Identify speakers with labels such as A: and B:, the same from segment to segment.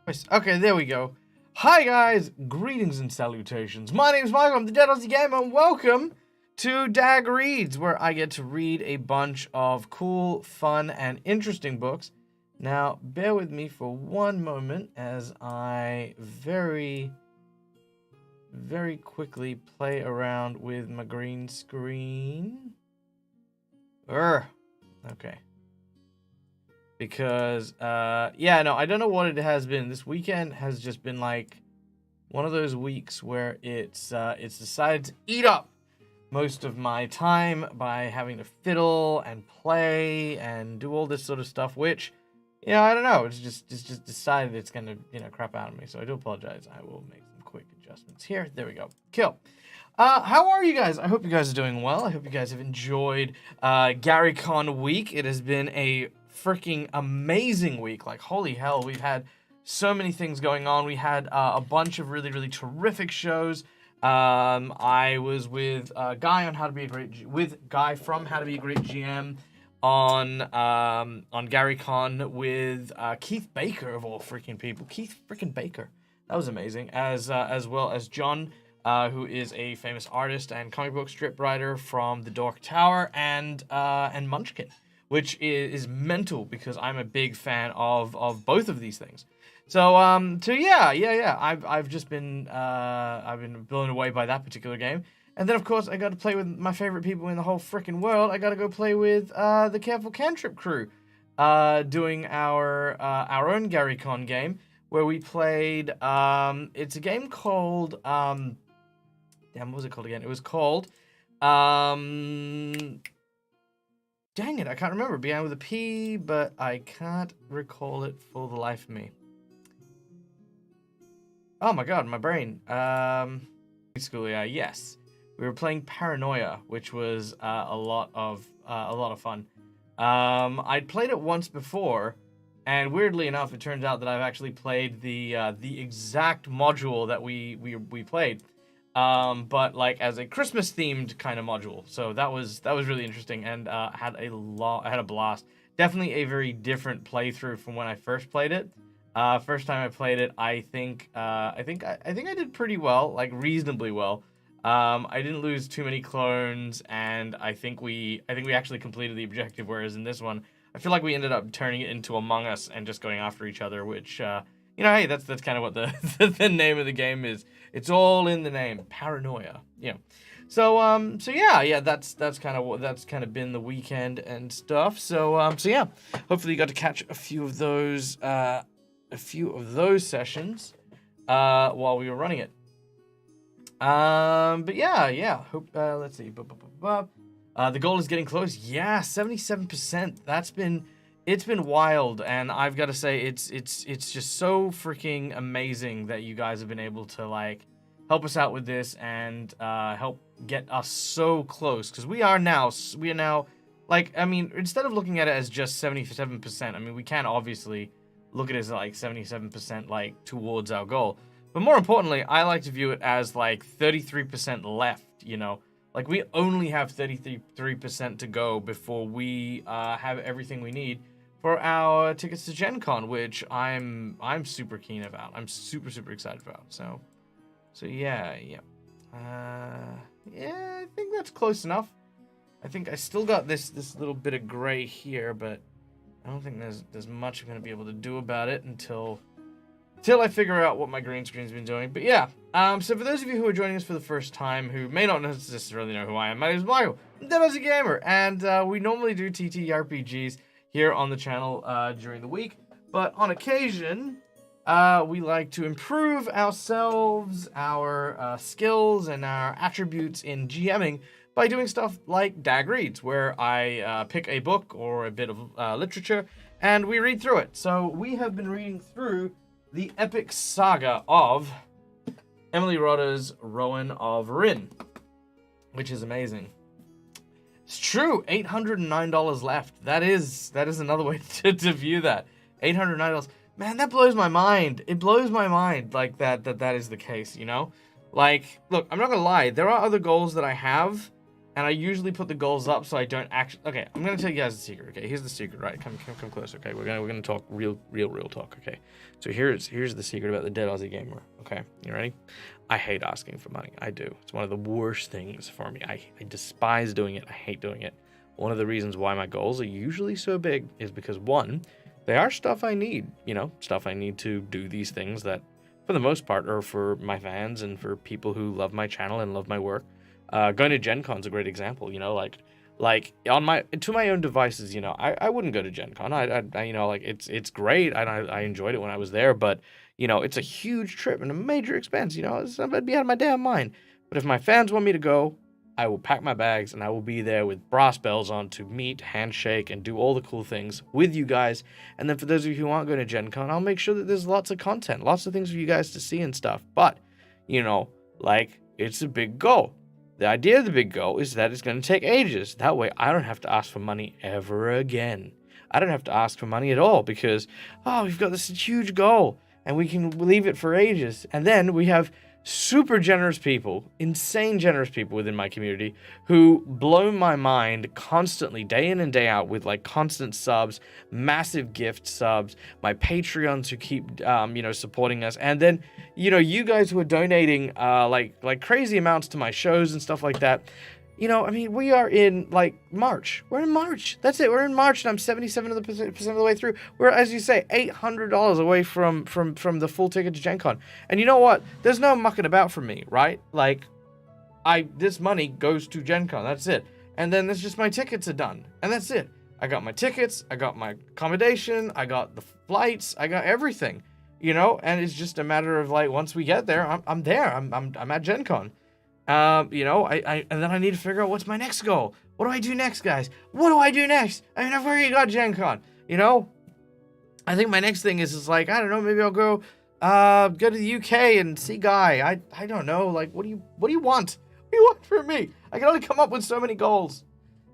A: Okay, there we go. Hi guys, greetings and salutations. My name is Michael, I'm the Dead Aussie Gamer, and welcome to DAG Reads, where I get to read a bunch of cool, fun, and interesting books. Now, bear with me for one moment as I very quickly play around with my green screen. Okay. Because, yeah, no, I don't know what it has been. This weekend has just been like one of those weeks where it's decided to eat up most of my time by having to fiddle and play and do all this sort of stuff, which, you know, I don't know. It's just decided it's gonna, crap out of me. So I do apologize. I will make some quick adjustments here. There we go. Kill. How are you guys? I hope you guys are doing well. I hope you guys have enjoyed GaryCon week. It has been a freaking amazing week. Like, holy hell, we've had so many things going on. We had a bunch of really terrific shows. I was with Guy on How to Be a Great with Guy from How to Be a Great GM on GaryCon with Keith Baker of all freaking people. Keith freaking Baker. That was amazing. As well as John, who is a famous artist and comic book strip writer from The Dork Tower, and Munchkin, which is mental because I'm a big fan of both of these things. So yeah. I've just been blown away by that particular game. And then of course I got to play with my favorite people in the whole freaking world. I got to go play with the Careful Cantrip crew, doing our own GaryCon game where we played. It's a game called damn, what was it called again? It was called dang it, I can't remember. Began with a P, but I can't recall it for the life of me. Oh my god, my brain. School, yes. We were playing Paranoia, which was a lot of fun. I'd played it once before, and weirdly enough, it turns out that I've actually played the exact module that we played. But like as a Christmas themed kind of module. So that was really interesting, and I had a blast. Definitely a very different playthrough from when I first played it. First time I played it, I think I did pretty well, like reasonably well. I didn't lose too many clones, and I think we actually completed the objective, whereas in this one, I feel like we ended up turning it into Among Us and just going after each other, which hey, that's kind of what the name of the game is. It's all in the name, Paranoia. Yeah. So yeah, that's kind of been the weekend and stuff. So yeah, hopefully you got to catch a few of those sessions while we were running it. But yeah. Hope let's see. The goal is getting close. Yeah, 77%. It's been wild, and I've got to say it's just so freaking amazing that you guys have been able to like help us out with this and help get us so close, because we are now like, I mean, instead of looking at it as just 77%, I mean, we can obviously look at it as like 77% like towards our goal, but more importantly, I like to view it as like 33% left, like we only have 33% to go before we have everything we need for our tickets to Gen Con, which I'm super keen about. I'm super excited about. So yeah. Yeah, I think that's close enough. I think I still got this little bit of gray here, but I don't think there's much I'm gonna be able to do about it until I figure out what my green screen's been doing. But yeah, so for those of you who are joining us for the first time, who may not necessarily know who I am, my name is Michael, I'm Dead Aussie Gamer, and we normally do TTRPGs here on the channel during the week, but on occasion, we like to improve ourselves, our skills, and our attributes in GMing by doing stuff like DAG Reads, where I pick a book or a bit of literature, and we read through it. So we have been reading through the epic saga of Emily Rodda's Rowan of Rin, which is amazing. It's true, $809 left. That is another way to view that. $809. Man, that blows my mind. It blows my mind like that is the case, Like, look, I'm not gonna lie, there are other goals that I have And I usually put the goals up so I don't actually. Okay, I'm gonna tell you guys the secret. Okay, here's the secret. Right, come close. Okay, we're gonna talk real talk. Okay, so here's the secret about the Dead Aussie Gamer. Okay, you ready? I hate asking for money. I do. It's one of the worst things for me. I despise doing it. I hate doing it. One of the reasons why my goals are usually so big is because, one, they are stuff I need. You know, stuff I need to do these things that, for the most part, are for my fans and for people who love my channel and love my work. Going to Gen Con's a great example, you know, like on my own devices, you know, I wouldn't go to Gen Con. I you know, like it's great. I enjoyed it when I was there, but you know, it's a huge trip and a major expense, you know, I'd be out of my damn mind. But if my fans want me to go, I will pack my bags and I will be there with brass bells on to meet, handshake, and do all the cool things with you guys. And then for those of you who aren't going to Gen Con, I'll make sure that there's lots of content, lots of things for you guys to see and stuff. But, you know, like, it's a big goal. The idea of the big goal is that it's going to take ages. That way, I don't have to ask for money ever again. I don't have to ask for money at all because, oh, we've got this huge goal and we can leave it for ages. And then we have super generous people, insane generous people within my community who blow my mind constantly, day in and day out, with like constant subs, massive gift subs, my Patreons who keep, you know, supporting us. And then, you know, you guys who are donating, like crazy amounts to my shows and stuff like that. You know, I mean, we are in, like, March. We're in March. That's it. We're in March, and I'm 77% of the way through. We're, as you say, $800 away from the full ticket to Gen Con. And you know what? There's no mucking about from me, right? Like, this money goes to Gen Con. That's it. And then there's just my tickets are done. And that's it. I got my tickets. I got my accommodation. I got the flights. I got everything. You know? And it's just a matter of, like, once we get there, I'm there. I'm at Gen Con. You know, and then I need to figure out what's my next goal. What do I do next, guys? What do I do next? I mean, I've already got Gen Con, you know? I think my next thing is like, I don't know, maybe I'll go to the UK and see Guy. I don't know, like, what do you want? What do you want from me? I can only come up with so many goals.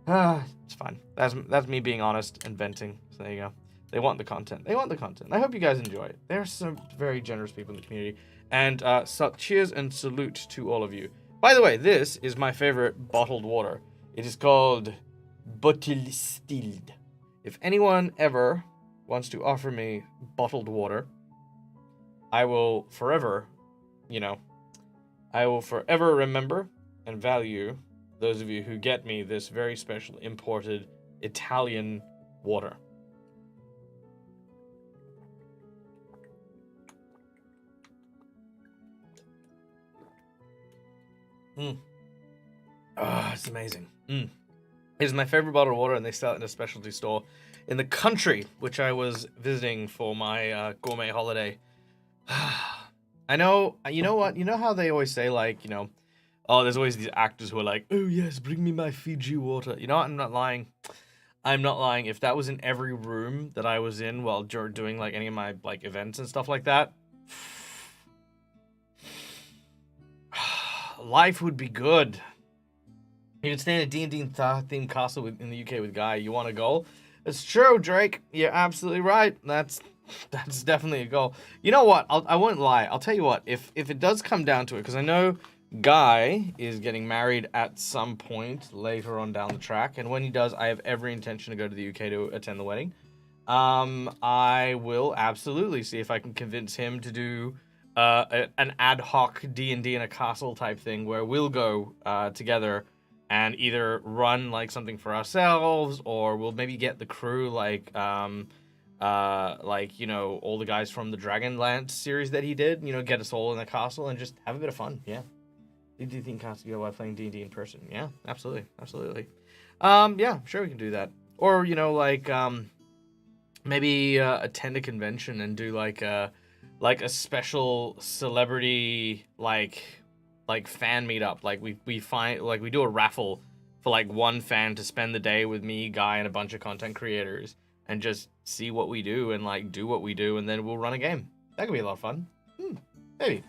A: It's fine. That's me being honest and venting. So there you go. They want the content. They want the content. I hope you guys enjoy it. There are some very generous people in the community. And so cheers and salute to all of you. By the way, this is my favorite bottled water. It is called bottled. If anyone ever wants to offer me bottled water, I will forever, you know, I will forever remember and value those of you who get me this very special imported Italian water. Oh, it's amazing. It is my favorite bottle of water, and they sell it in a specialty store in the country, which I was visiting for my gourmet holiday. I know, you know what? You know how they always say, like, you know, oh, there's always these actors who are like, oh, yes, bring me my Fiji water. You know what? I'm not lying. I'm not lying. If that was in every room that I was in while doing, like, any of my, like, events and stuff like that, life would be good. You can stay in a D&D themed castle in the UK with Guy. You want a goal? It's true, Drake. You're absolutely right. That's definitely a goal. You know what? I won't lie. I'll tell you what. If it does come down to it, because I know Guy is getting married at some point later on down the track, and when he does, I have every intention to go to the UK to attend the wedding. I will absolutely see if I can convince him to do an ad hoc D&D in a castle type thing where we'll go together and either run like something for ourselves, or we'll maybe get the crew like you know, all the guys from the Dragonlance series that he did, you know, get us all in the castle and just have a bit of fun. Yeah. D&D themed castle together while playing D&D in person. Yeah, absolutely. Yeah, sure we can do that. Or, you know, like maybe attend a convention and do like a special celebrity like fan meetup. Like we find, like, we do a raffle for like one fan to spend the day with me, Guy, and a bunch of content creators, and just see what we do and like do what we do, and then we'll run a game. That could be a lot of fun. Maybe.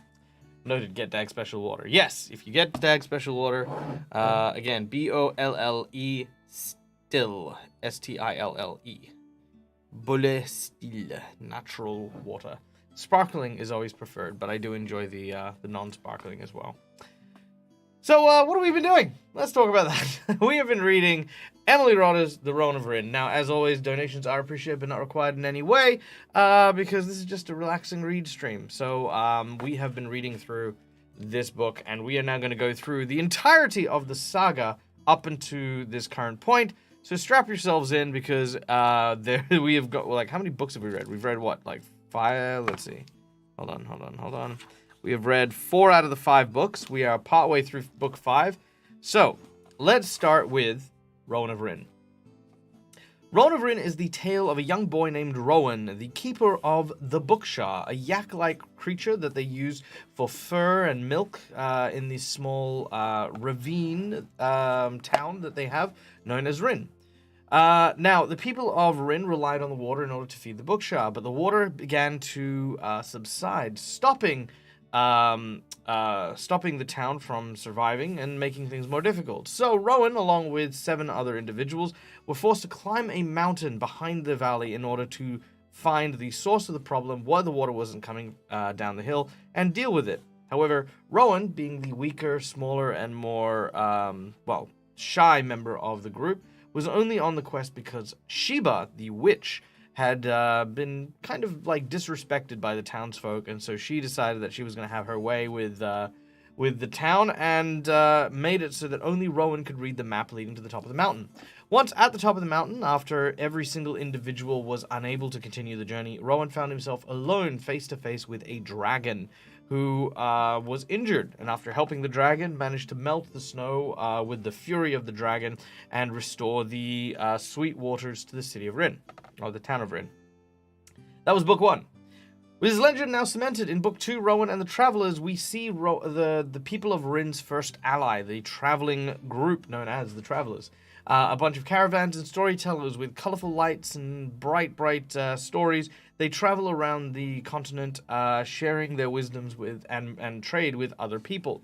A: Noted, get DAG special water. Yes, if you get DAG special water, again, BOLLE still, STILLE. Bolle still, natural water. Sparkling is always preferred, but I do enjoy the non-sparkling as well. So, what have we been doing? let's talk about that. We have been reading Emily Rodda's The Rowan of Rin. Now, as always, donations are appreciated but not required in any way, because this is just a relaxing read stream. So, we have been reading through this book, and we are now going to go through the entirety of the saga up into this current point. So strap yourselves in, because we have got, like, how many books have we read? We've read what, like 5? Let's see. Hold on. We have read 4 out of the 5 books. We are partway through book 5. So, let's start with Rowan of Rin. Rowan of Rin is the tale of a young boy named Rowan, the keeper of the Bukshah, a yak-like creature that they use for fur and milk in the small ravine town that they have, known as Rin. Now, the people of Rin relied on the water in order to feed the Bukshah, but the water began to subside, stopping the town from surviving and making things more difficult. So Rowan, along with 7 other individuals, were forced to climb a mountain behind the valley in order to find the source of the problem, why the water wasn't coming down the hill, and deal with it. However, Rowan, being the weaker, smaller, and more, shy member of the group, was only on the quest because Sheba, the witch, had been kind of like disrespected by the townsfolk, and so she decided that she was going to have her way with the town, and made it so that only Rowan could read the map leading to the top of the mountain. Once at the top of the mountain, after every single individual was unable to continue the journey, Rowan found himself alone, face to face with a dragon who was injured, and after helping the dragon, managed to melt the snow with the fury of the dragon and restore the sweet waters to the city of Rin, or the town of Rin. That was book 1. With his legend now cemented, in book 2, Rowan and the Travelers, we see the people of Rin's first ally, the traveling group known as the Travelers. A bunch of caravans and storytellers with colorful lights and bright stories. They travel around the continent, sharing their wisdoms with and trade with other people.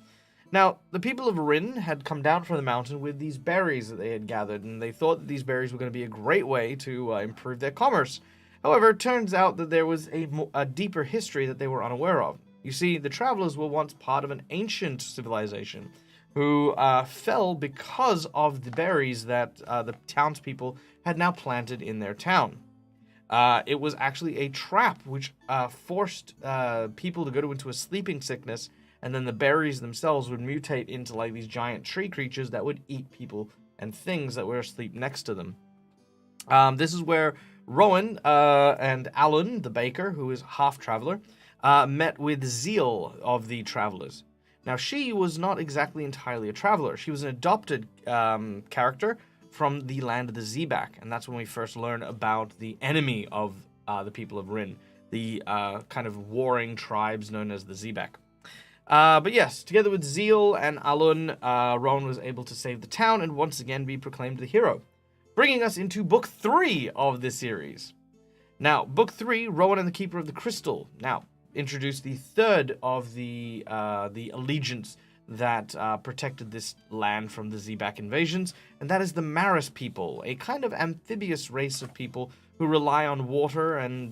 A: Now, the people of Rin had come down from the mountain with these berries that they had gathered, and they thought that these berries were going to be a great way to improve their commerce. However, it turns out that there was a deeper history that they were unaware of. You see, the Travelers were once part of an ancient civilization who fell because of the berries that the townspeople had now planted in their town. It was actually a trap which forced people to go into a sleeping sickness, and then the berries themselves would mutate into like these giant tree creatures that would eat people and things that were asleep next to them. This is where Rowan and Alan, the baker, who is half traveler, met with Zeal of the Travelers. Now, she was not exactly entirely a traveler. She was an adopted character from the land of the Zebak, and that's when we first learn about the enemy of the people of Rin, the kind of warring tribes known as the Zebak. But yes, together with Zeal and Alun, Rowan was able to save the town and once again be proclaimed the hero, bringing us into book 3 of this series. Now, book 3, Rowan and the Keeper of the Crystal. Now, introduced the third of the allegiance that protected this land from the Zebak invasions, and that is the Maris people, a kind of amphibious race of people who rely on water and,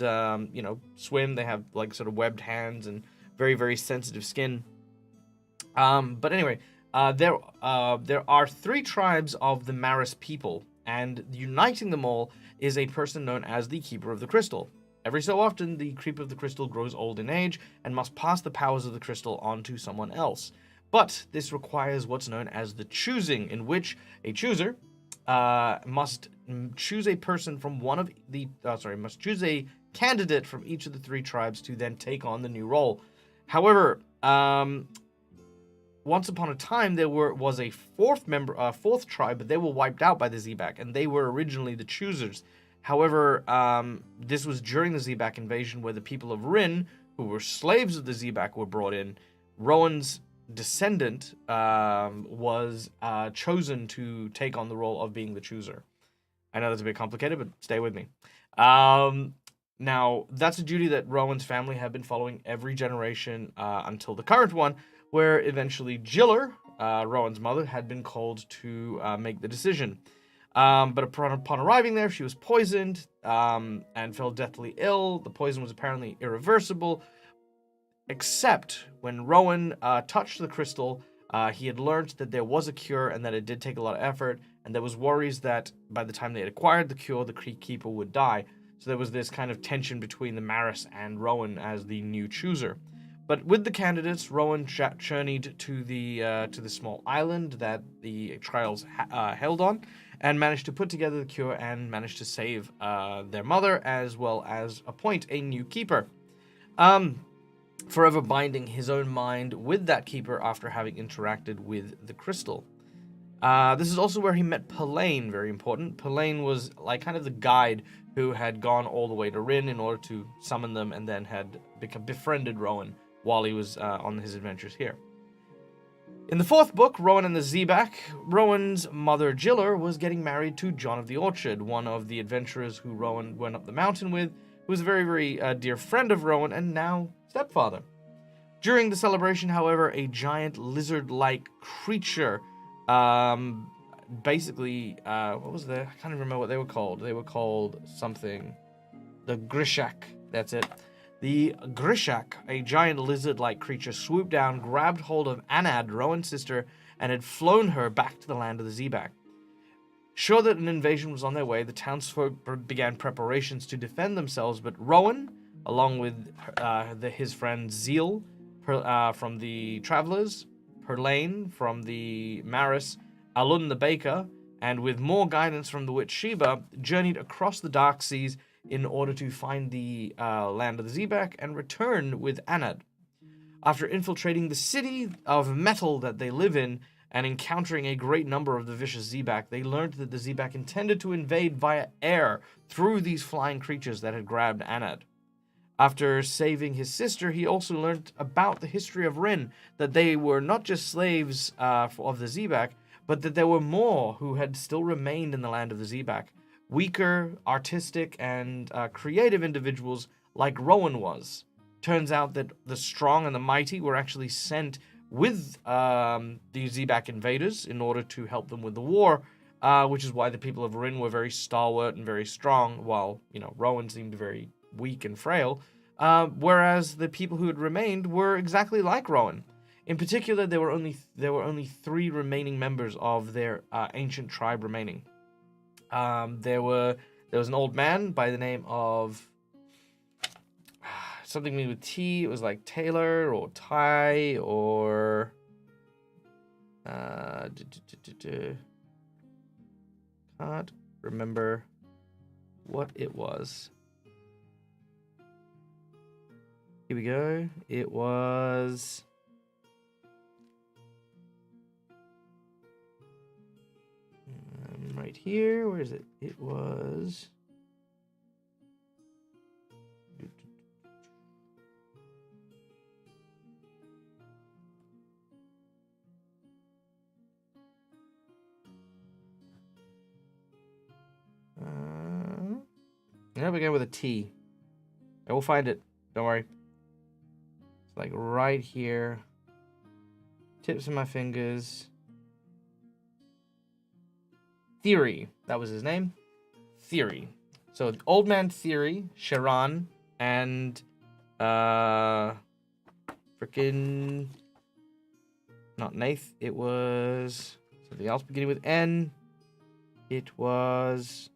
A: swim. They have, like, sort of webbed hands and very, very sensitive skin. But anyway, there are 3 tribes of the Maris people, and uniting them all is a person known as the Keeper of the Crystal. Every so often, the Keeper of the Crystal grows old in age and must pass the powers of the crystal on to someone else. But this requires what's known as the choosing, in which a chooser must choose a person from must choose a candidate from each of the 3 tribes to then take on the new role. However, once upon a time, there was a fourth tribe, but they were wiped out by the Zebak, and they were originally the choosers. However, this was during the Zebak invasion, where the people of Rin, who were slaves of the Zebak, were brought in. Rowan's descendant was chosen to take on the role of being the chooser. I know that's a bit complicated, but stay with me. Now, that's a duty that Rowan's family had been following every generation until the current one, where eventually Jiller, Rowan's mother, had been called to make the decision. But upon arriving there, she was poisoned and fell deathly ill. The poison was apparently irreversible, except when Rowan touched the crystal, He had learned that there was a cure and that it did take a lot of effort, and there was worries that by the time they had acquired the cure, the keeper would die. So there was this kind of tension between the Maris and Rowan as the new chooser. But with the candidates, Rowan journeyed to the small island that the trials held on, and managed to put together the cure and managed to save their mother, as well as appoint a new keeper. Forever binding his own mind with that keeper after having interacted with the crystal. This is also where he met Pelaine, very important. Pelaine was like kind of the guide who had gone all the way to Rin in order to summon them, and then had befriended Rowan while he was on his adventures here. In the fourth book, Rowan and the Zebak, Rowan's mother Jiller was getting married to John of the Orchard, one of the adventurers who Rowan went up the mountain with, who was a very, very dear friend of Rowan and now stepfather. During the celebration, however, a giant lizard-like creature, basically, what was I can't even remember what they were called. They were called something. The Grishak, that's it. The Grishak, a giant lizard-like creature, swooped down, grabbed hold of Anad, Rowan's sister, and had flown her back to the land of the Zebak. Sure that an invasion was on their way, the townsfolk began preparations to defend themselves, but Rowan, along with his friend Zeal from the Travelers, Perlane from the Maris, Alun the Baker, and with more guidance from the witch Sheba, journeyed across the Dark Seas in order to find the land of the Zebak and return with Anad. After infiltrating the city of metal that they live in and encountering a great number of the vicious Zebak, they learned that the Zebak intended to invade via air through these flying creatures that had grabbed Anad. After saving his sister, he also learned about the history of Rin, that they were not just slaves of the Zebak, but that there were more who had still remained in the land of the Zebak. Weaker, artistic, and creative individuals like Rowan was. Turns out that the strong and the mighty were actually sent with the Zebak invaders in order to help them with the war, which is why the people of Rin were very stalwart and very strong, while, Rowan seemed very weak and frail, whereas the people who had remained were exactly like Rowan. In particular, there were only 3 remaining members of their ancient tribe remaining. There was an old man by the name of something with T. It was like Taylor or Ty or can't remember what it was. Here we go. It was right here. Where is it? It was yeah, begin with a T. I will find it. Don't worry. It's like right here. Tips of my fingers. Theory. That was his name. Theory. So the old man Theory, Sharon, and freaking not Nath. It was something else beginning with N. It was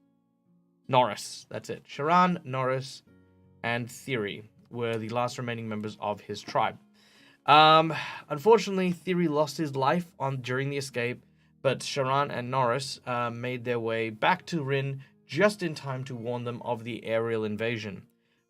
A: Norris. That's it. Sharon, Norris, and Theory were the last remaining members of his tribe. Unfortunately, Theory lost his life during the escape, but Sharon and Norris made their way back to Rin just in time to warn them of the aerial invasion.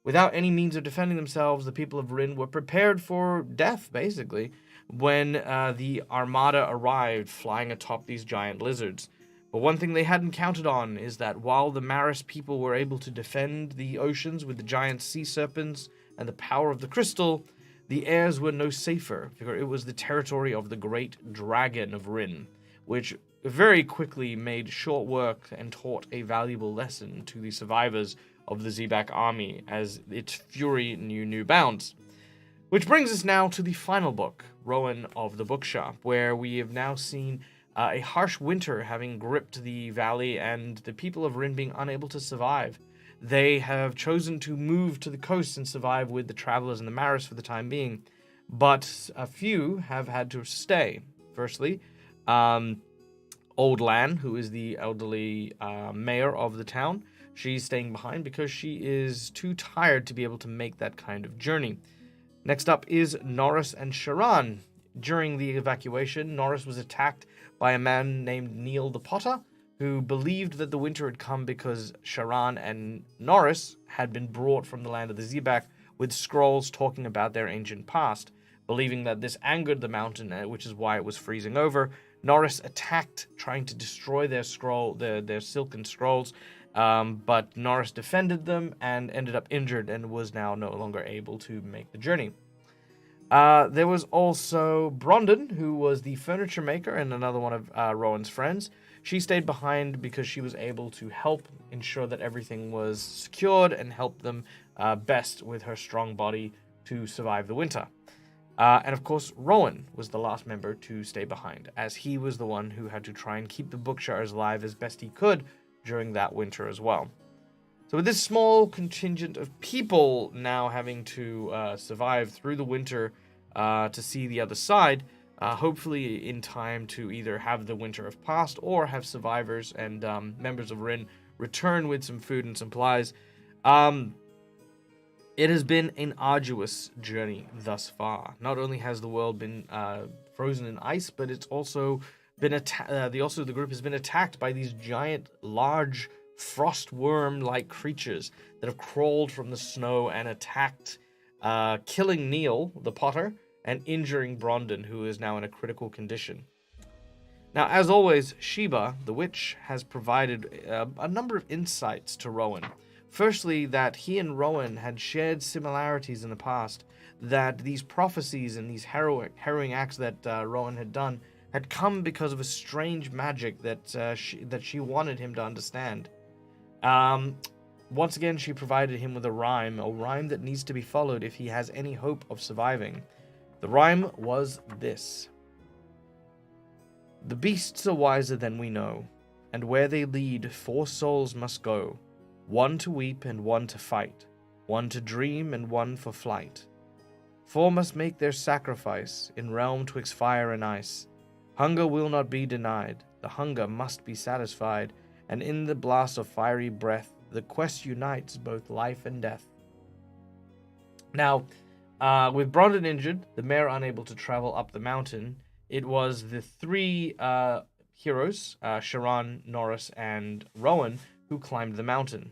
A: Without any means of defending themselves, the people of Rin were prepared for death, basically, when the armada arrived flying atop these giant lizards. But one thing they hadn't counted on is that while the Maris people were able to defend the oceans with the giant sea serpents and the power of the crystal, the airs were no safer, for it was the territory of the great dragon of Rin, which very quickly made short work and taught a valuable lesson to the survivors of the Zebak army as its fury knew new bounds. Which brings us now to the final book, Rowan of the Bukshah, where we have now seen a harsh winter having gripped the valley and the people of Rin being unable to survive. They have chosen to move to the coast and survive with the travelers and the Maris for the time being, but a few have had to stay. Firstly, Old Lan, who is the elderly mayor of the town, she's staying behind because she is too tired to be able to make that kind of journey. Next up is Norris and Sharan. During the evacuation, Norris was attacked by a man named Neil the Potter, who believed that the winter had come because Sharan and Norris had been brought from the land of the Zebak with scrolls talking about their ancient past. Believing that this angered the mountain, which is why it was freezing over, Norris attacked, trying to destroy their silken scrolls, but Norris defended them and ended up injured and was now no longer able to make the journey. There was also Brondon, who was the furniture maker and another one of Rowan's friends. She stayed behind because she was able to help ensure that everything was secured and help them best with her strong body to survive the winter. And of course, Rowan was the last member to stay behind, as he was the one who had to try and keep the Bukshahs alive as best he could during that winter as well. So with this small contingent of people now having to survive through the winter to see the other side, hopefully in time to either have the winter have passed or have survivors and members of Rin return with some food and supplies, it has been an arduous journey thus far. Not only has the world been frozen in ice, but it's also been the group has been attacked by these giant, large frost worm-like creatures that have crawled from the snow and attacked, killing Neil the Potter and injuring Brondon, who is now in a critical condition. Now, as always, Sheba, the witch, has provided a number of insights to Rowan. Firstly, that he and Rowan had shared similarities in the past, that these prophecies and these harrowing acts that Rowan had done had come because of a strange magic that she wanted him to understand. Once again, she provided him with a rhyme that needs to be followed if he has any hope of surviving. The rhyme was this: "The beasts are wiser than we know, and where they lead, 4 souls must go. One to weep and one to fight, one to dream and one for flight. 4 must make their sacrifice in realm twixt fire and ice. Hunger will not be denied, the hunger must be satisfied, and in the blast of fiery breath, the quest unites both life and death." Now, with Brondon injured, the mayor unable to travel up the mountain, it was the 3 heroes, Sharan, Norris, and Rowan, who climbed the mountain.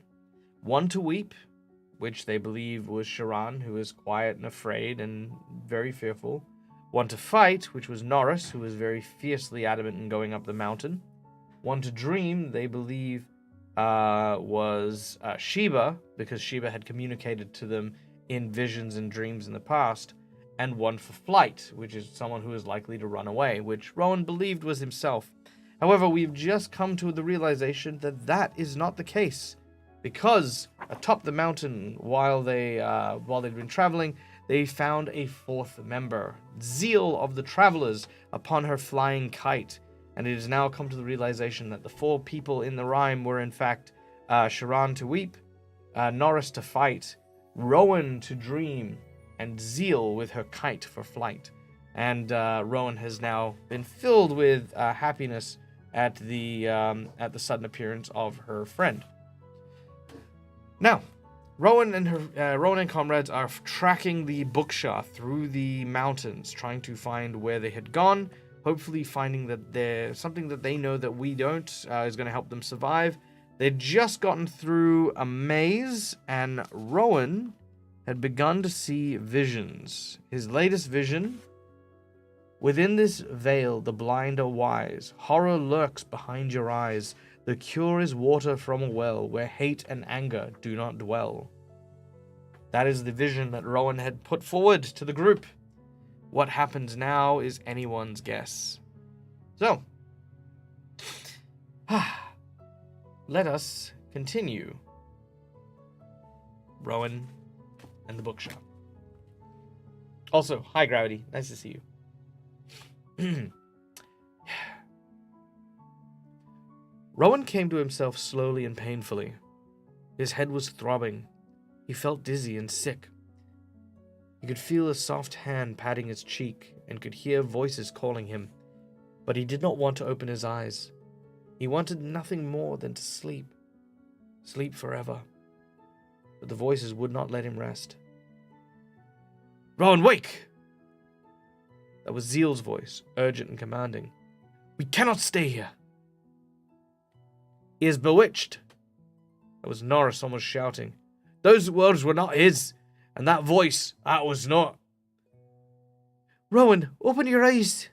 A: One to weep, which they believe was Sharan, who was quiet and afraid and very fearful. One to fight, which was Norris, who was very fiercely adamant in going up the mountain. One to dream, they believe, was Sheba, because Sheba had communicated to them in visions and dreams in the past. And one for flight, which is someone who is likely to run away, which Rowan believed was himself. However, we've just come to the realization that that is not the case, because atop the mountain, while they'd been traveling, they found a 4th member, Zeal of the Travelers, upon her flying kite, and it has now come to the realization that the 4 people in the rhyme were in fact Sharan to weep, Norris to fight, Rowan to dream, and Zeal with her kite for flight. And Rowan has now been filled with happiness at the sudden appearance of her friend. Now, Rowan and comrades are tracking the Bukshah through the mountains, trying to find where they had gone, hopefully finding that there's something that they know that we don't is going to help them survive. They'd just gotten through a maze, and Rowan had begun to see visions. His latest vision: "Within this veil the blind are wise, horror lurks behind your eyes. The cure is water from a well, where hate and anger do not dwell." That is the vision that Rowan had put forward to the group. What happens now is anyone's guess. So, let us continue. Rowan and the Bukshah. Also, hi Gravity, nice to see you. Rowan came to himself slowly and painfully. His head was throbbing. He felt dizzy and sick. He could feel a soft hand patting his cheek and could hear voices calling him. But he did not want to open his eyes. He wanted nothing more than to sleep. Sleep forever. But the voices would not let him rest. "Rowan, wake!" That was Zeal's voice, urgent and commanding. "We cannot stay here." "He is bewitched." That was Norris almost shouting. "Those words were not his, and that voice, that was not." "Rowan, open your eyes."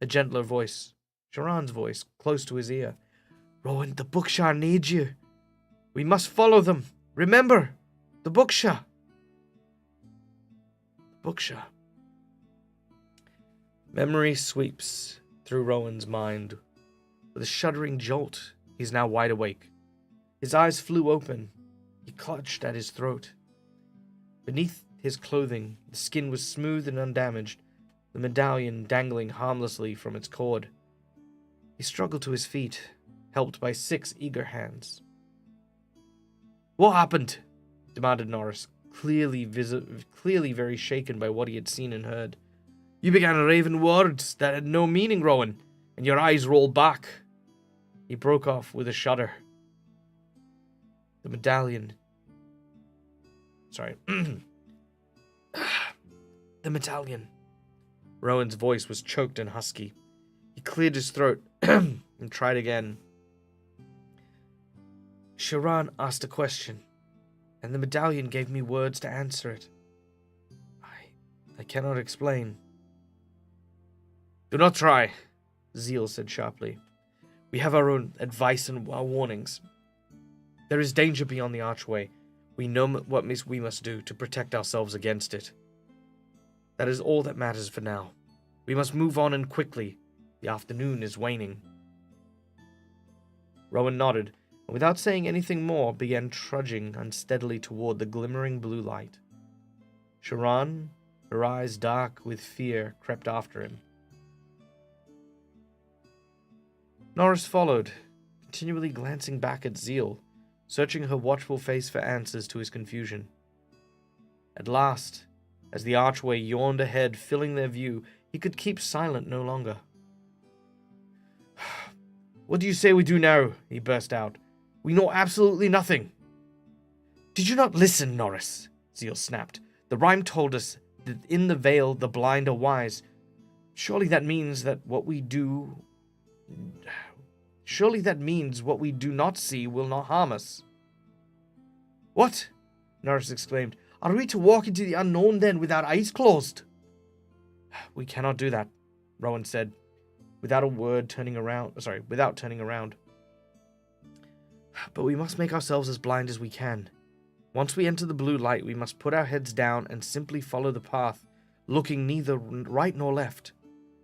A: A gentler voice, Sharan's voice, close to his ear. "Rowan, the Bukshah need you. We must follow them. Remember, the Bukshah." Bukshah. Memory sweeps through Rowan's mind. With a shuddering jolt, he's now wide awake. His eyes flew open. He clutched at his throat. Beneath his clothing, the skin was smooth and undamaged, the medallion dangling harmlessly from its cord. He struggled to his feet, helped by 6 eager hands. "What happened?" demanded Norris, clearly very shaken by what he had seen and heard. "You began raving words that had no meaning, Rowan, and your eyes rolled back." He broke off with a shudder. The medallion. The medallion. Rowan's voice was choked and husky. He cleared his throat and tried again. "Sharan asked a question, and the medallion gave me words to answer it. I cannot explain." "Do not try," Zeal said sharply. "We have our own advice and our warnings. There is danger beyond the archway. We know what we must do to protect ourselves against it. That is all that matters for now. We must move on and quickly. The afternoon is waning." Rowan nodded, and without saying anything more, began trudging unsteadily toward the glimmering blue light. Sharan, her eyes dark with fear, crept after him. Norris followed, continually glancing back at Zeal, searching her watchful face for answers to his confusion. At last, as the archway yawned ahead, filling their view, he could keep silent no longer. "What do you say we do now?" he burst out. "We know absolutely nothing." "Did you not listen, Norris?" Zeal snapped. "The rhyme told us that in the veil the blind are wise. Surely that means what we do not see will not harm us." "What?" Norris exclaimed. "Are we to walk into the unknown then with our eyes closed?" "We cannot do that," Rowan said, without turning around. "But we must make ourselves as blind as we can. Once we enter the blue light, we must put our heads down and simply follow the path, looking neither right nor left,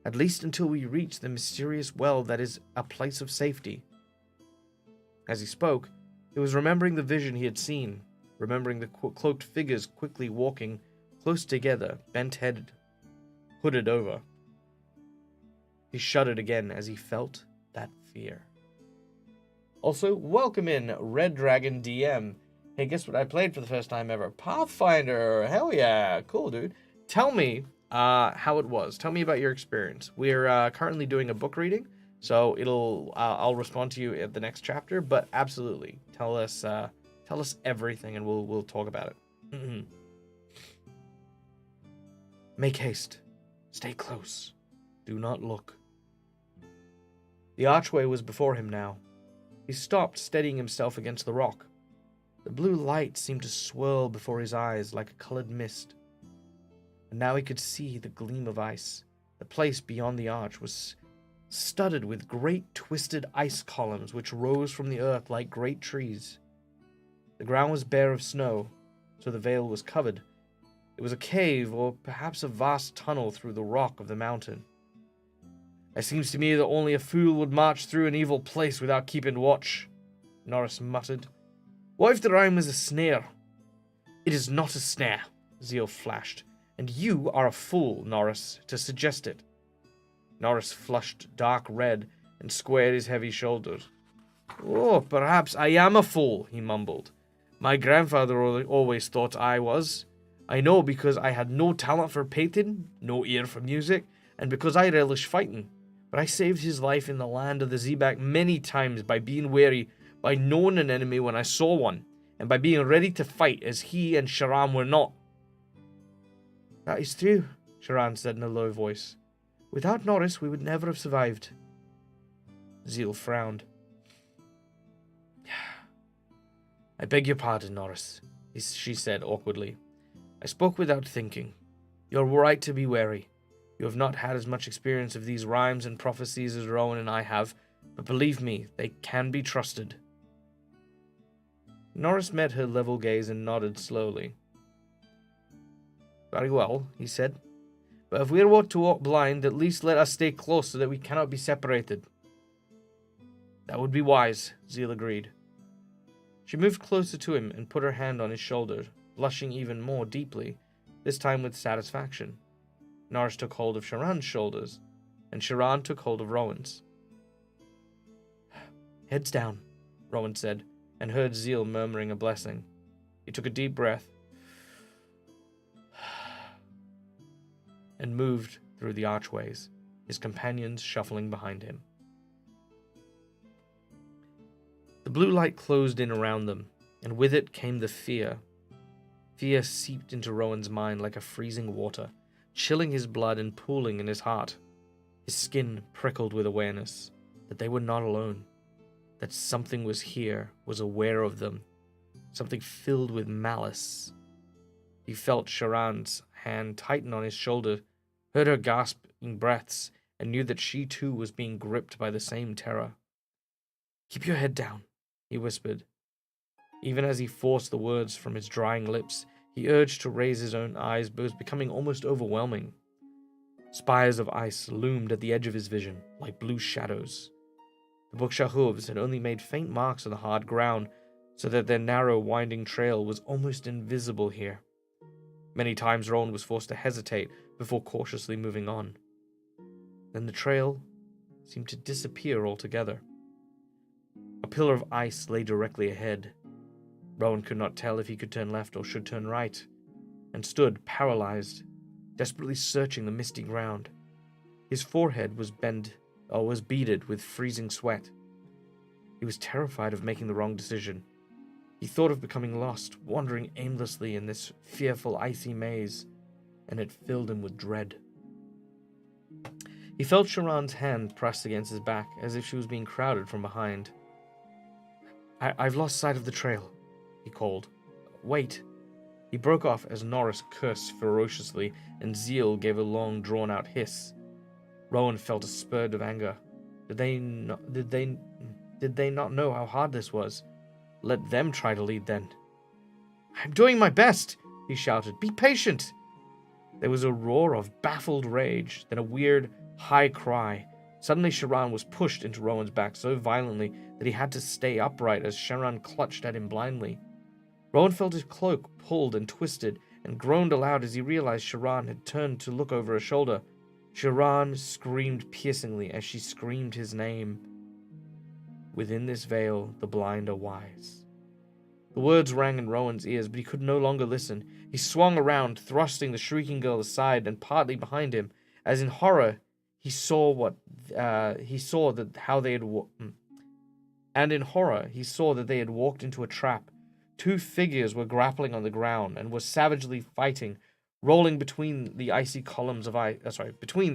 A: at least until we reach the mysterious well that is a place of safety." As he spoke, he was remembering the vision he had seen, remembering the cloaked figures quickly walking close together, bent-headed, hooded over. He shuddered again as he felt that fear. Also, welcome in Red Dragon DM. Hey, guess what I played for the first time ever? Pathfinder. Hell yeah. Cool, dude. Tell me how it was. Tell me about your experience. We're currently doing a book reading, so I'll respond to you at the next chapter, but absolutely. Tell us everything and we'll talk about it. Make haste. Stay close. Do not look. The archway was before him now. He stopped, steadying himself against the rock. The blue light seemed to swirl before his eyes like a colored mist. And now he could see the gleam of ice. The place beyond the arch was studded with great twisted ice columns which rose from the earth like great trees. The ground was bare of snow, so the veil was covered. It was a cave, or perhaps a vast tunnel through the rock of the mountain. "It seems to me that only a fool would march through an evil place without keeping watch," Norris muttered. "What if the rhyme was a snare?" "It is not a snare," Zeal flashed, "and you are a fool, Norris, to suggest it." Norris flushed dark red and squared his heavy shoulders. "Oh, perhaps I am a fool," he mumbled. "My grandfather always thought I was. I know because I had no talent for painting, no ear for music, and because I relish fighting. But I saved his life in the land of the Zebak many times by being wary, by knowing an enemy when I saw one, and by being ready to fight as he and Sharan were not. That is true, Sharan said in a low voice. Without Norris, we would never have survived. Zeal frowned. I beg your pardon, Norris, she said awkwardly. I spoke without thinking. You're right to be wary. You have not had as much experience of these rhymes and prophecies as Rowan and I have, but believe me, they can be trusted. Norris met her level gaze and nodded slowly. Very well, he said. But if we're to walk blind, at least let us stay close so that we cannot be separated. That would be wise, Zeal agreed. She moved closer to him and put her hand on his shoulder, blushing even more deeply, this time with satisfaction. Norris took hold of Sharan's shoulders, and Sharan took hold of Rowan's. Heads down, Rowan said, and heard Zeal murmuring a blessing. He took a deep breath and moved through the archways, his companions shuffling behind him. The blue light closed in around them, and with it came the fear. Fear seeped into Rowan's mind like a freezing water, chilling his blood and pooling in his heart. His skin prickled with awareness that they were not alone, that something was here, was aware of them, something filled with malice. He felt Sharan's hand tighten on his shoulder, heard her gasping breaths, and knew that she too was being gripped by the same terror. Keep your head down, he whispered. Even as he forced the words from his drying lips, he urged to raise his own eyes, but was becoming almost overwhelming. Spires of ice loomed at the edge of his vision, like blue shadows. The Bukshah hooves had only made faint marks on the hard ground, so that their narrow, winding trail was almost invisible here. Many times Rowan was forced to hesitate before cautiously moving on. Then the trail seemed to disappear altogether. A pillar of ice lay directly ahead. Rowan could not tell if he could turn left or should turn right, and stood paralyzed, desperately searching the misty ground. His forehead was beaded with freezing sweat. He was terrified of making the wrong decision. He thought of becoming lost, wandering aimlessly in this fearful icy maze, and it filled him with dread. He felt Sharan's hand pressed against his back, as if she was being crowded from behind. I've lost sight of the trail, he called. Wait. He broke off as Norris cursed ferociously, and Zeal gave a long, drawn-out hiss. Rowan felt a spurt of anger. Did they not know how hard this was? Let them try to lead then. I'm doing my best, he shouted. Be patient. There was a roar of baffled rage, then a weird, high cry. Suddenly Sharan was pushed into Rowan's back so violently that he had to stay upright as Sharan clutched at him blindly. Rowan felt his cloak pulled and twisted, and groaned aloud as he realized Sharan had turned to look over her shoulder. Sharan screamed piercingly as she screamed his name. Within this veil, the blind are wise. The words rang in Rowan's ears, but he could no longer listen. He swung around, thrusting the shrieking girl aside and partly behind him, as in horror he saw that they had walked into a trap. Two figures were grappling on the ground and were savagely fighting, rolling between the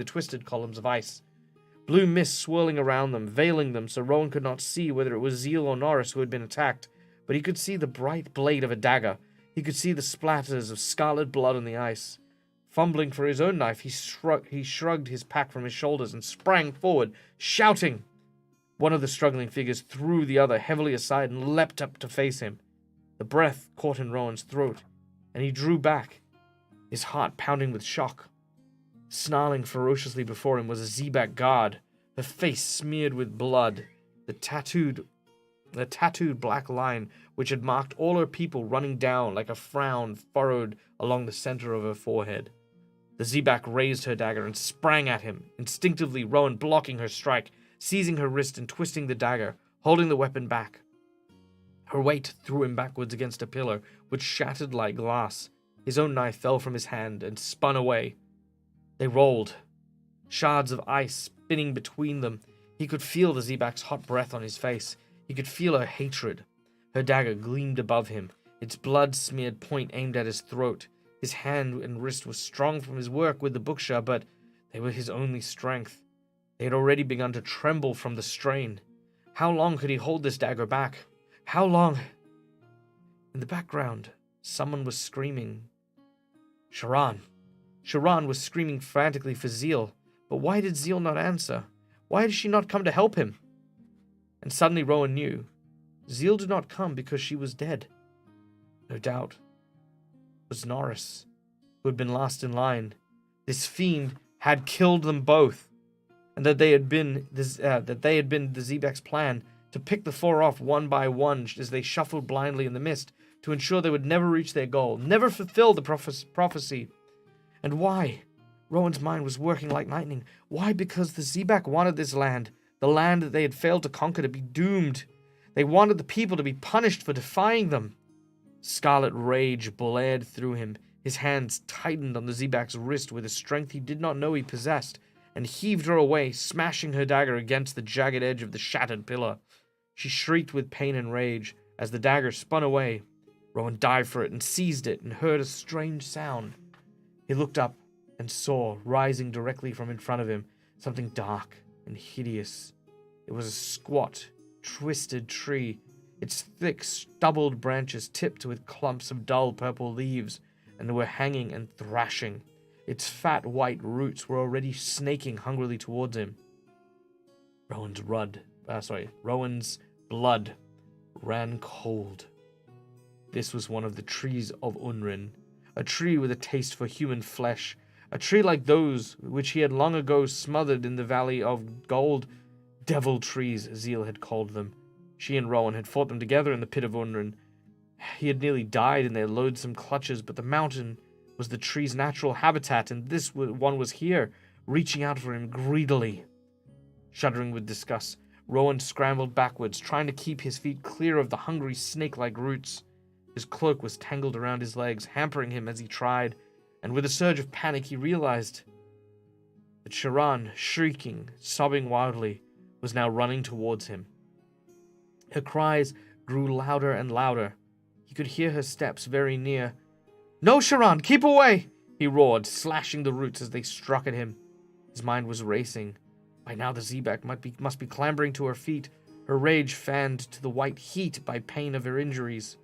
A: twisted columns of ice. Blue mist swirling around them, veiling them so Rowan could not see whether it was Zeal or Norris who had been attacked, but he could see the bright blade of a dagger. He could see the splatters of scarlet blood on the ice. Fumbling for his own knife, he shrugged his pack from his shoulders and sprang forward, shouting. One of the struggling figures threw the other heavily aside and leapt up to face him. The breath caught in Rowan's throat, and he drew back, his heart pounding with shock. Snarling ferociously before him was a Zebak guard, her face smeared with blood, the tattooed black line which had marked all her people running down like a frown furrowed along the center of her forehead. The Zebak raised her dagger and sprang at him, instinctively Rowan blocking her strike, seizing her wrist and twisting the dagger, holding the weapon back. Her weight threw him backwards against a pillar, which shattered like glass. His own knife fell from his hand and spun away. They rolled. Shards of ice spinning between them. He could feel the Zebak's hot breath on his face. He could feel her hatred. Her dagger gleamed above him, its blood-smeared point aimed at his throat. His hand and wrist were strong from his work with the Bukshah, but they were his only strength. They had already begun to tremble from the strain. How long could he hold this dagger back? How long? In the background, someone was screaming. Sharan. Sharan was screaming frantically for Zeal, but why did Zeal not answer? Why had she not come to help him? And suddenly Rowan knew. Zeal did not come because she was dead. No doubt. It was Norris, who had been last in line. This fiend had killed them both, and that they had been the Zebak's plan to pick the four off one by one as they shuffled blindly in the mist to ensure they would never reach their goal, never fulfill the prophecy. And why? Rowan's mind was working like lightning. Why? Because the Zebak wanted this land, the land that they had failed to conquer, to be doomed. They wanted the people to be punished for defying them. Scarlet rage blared through him. His hands tightened on the Zebak's wrist with a strength he did not know he possessed, and heaved her away, smashing her dagger against the jagged edge of the shattered pillar. She shrieked with pain and rage as the dagger spun away. Rowan dived for it and seized it and heard a strange sound. He looked up and saw, rising directly from in front of him, something dark and hideous. It was a squat, twisted tree, its thick, stubbled branches tipped with clumps of dull purple leaves, and were hanging and thrashing. Its fat white roots were already snaking hungrily towards him. Rowan's blood ran cold. This was one of the trees of Unrin, a tree with a taste for human flesh, a tree like those which he had long ago smothered in the Valley of Gold. Devil trees, Zeal had called them. She and Rowan had fought them together in the pit of Unrin. He had nearly died in their loathsome clutches, but the mountain was the tree's natural habitat, and this one was here, reaching out for him greedily. Shuddering with disgust, Rowan scrambled backwards, trying to keep his feet clear of the hungry snake-like roots. His cloak was tangled around his legs, hampering him as he tried, and with a surge of panic he realized that Sharan, shrieking, sobbing wildly, was now running towards him. Her cries grew louder and louder. He could hear her steps very near. "No, Sharan, keep away!" he roared, slashing the roots as they struck at him. His mind was racing. By now the Zebak must be clambering to her feet, her rage fanned to the white heat by pain of her injuries.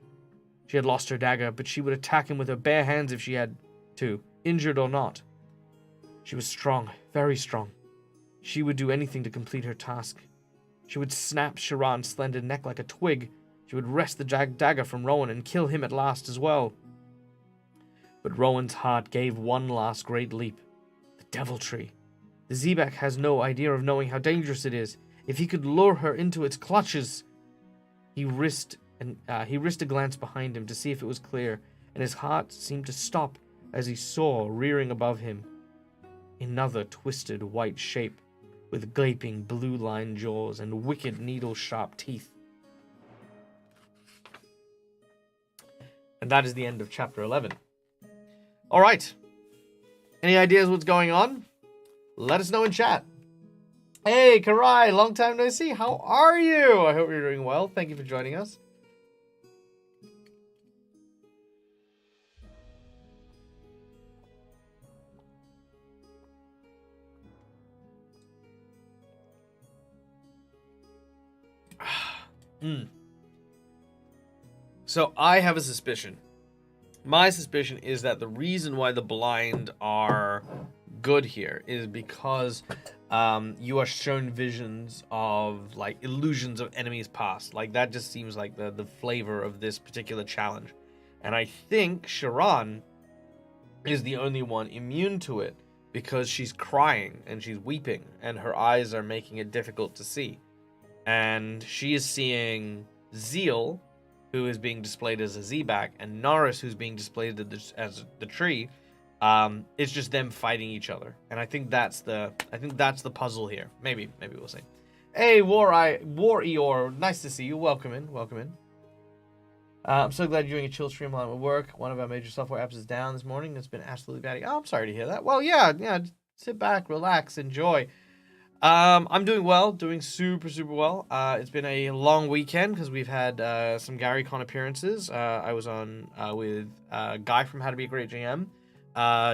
A: She had lost her dagger, but she would attack him with her bare hands if she had to, injured or not. She was strong, very strong. She would do anything to complete her task. She would snap Sharan's slender neck like a twig. She would wrest the dagger from Rowan and kill him at last as well. But Rowan's heart gave one last great leap. The deviltry. The Zebak has no idea of knowing how dangerous it is. If he could lure her into its clutches. He risked a glance behind him to see if it was clear, and his heart seemed to stop as he saw, rearing above him, another twisted white shape with gaping blue-lined jaws and wicked needle-sharp teeth. And that is the end of chapter 11. All right. Any ideas what's going on? Let us know in chat. Hey, Karai, long time no see. How are you? I hope you're doing well. Thank you for joining us. So I have a suspicion. My suspicion is that the reason why the blind are good here is because you are shown visions of like illusions of enemies past. Like that just seems like the flavor of this particular challenge. And I think Sharan is the only one immune to it because she's crying and she's weeping and her eyes are making it difficult to see. And she is seeing Zeal, who is being displayed as a Zebak, and Norris, who's being displayed as the tree. It's just them fighting each other, and I think that's the puzzle here. Maybe we'll see. Hey, War Eeyore, nice to see you. Welcome in. I'm so glad you're doing a chill stream while I'm at work. One of our major software apps is down this morning. It's been absolutely bad. Oh, I'm sorry to hear that. Well, yeah. Sit back, relax, enjoy. I'm doing well, doing super, super well. It's been a long weekend because we've had some GaryCon appearances. I was on with Guy from How to Be a Great GM,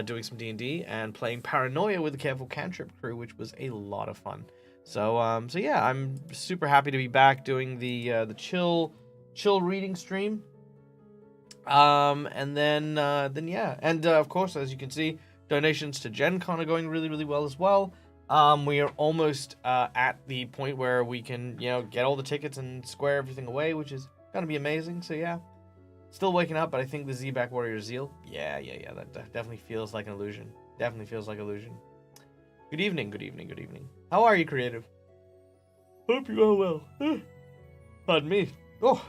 A: doing some D&D and playing Paranoia with the Careful Cantrip crew, which was a lot of fun. So yeah, I'm super happy to be back doing the chill reading stream. And then yeah, and of course, as you can see, donations to Gen Con are going really, really well as well. We are almost at the point where we can, get all the tickets and square everything away, which is gonna be amazing. So yeah, still waking up, but I think the Z-Back Warrior Zeal, yeah, that definitely feels like an illusion. Definitely feels like illusion. Good evening, good evening, good evening. How are you, Creative? Hope you are well. Pardon me. Oh,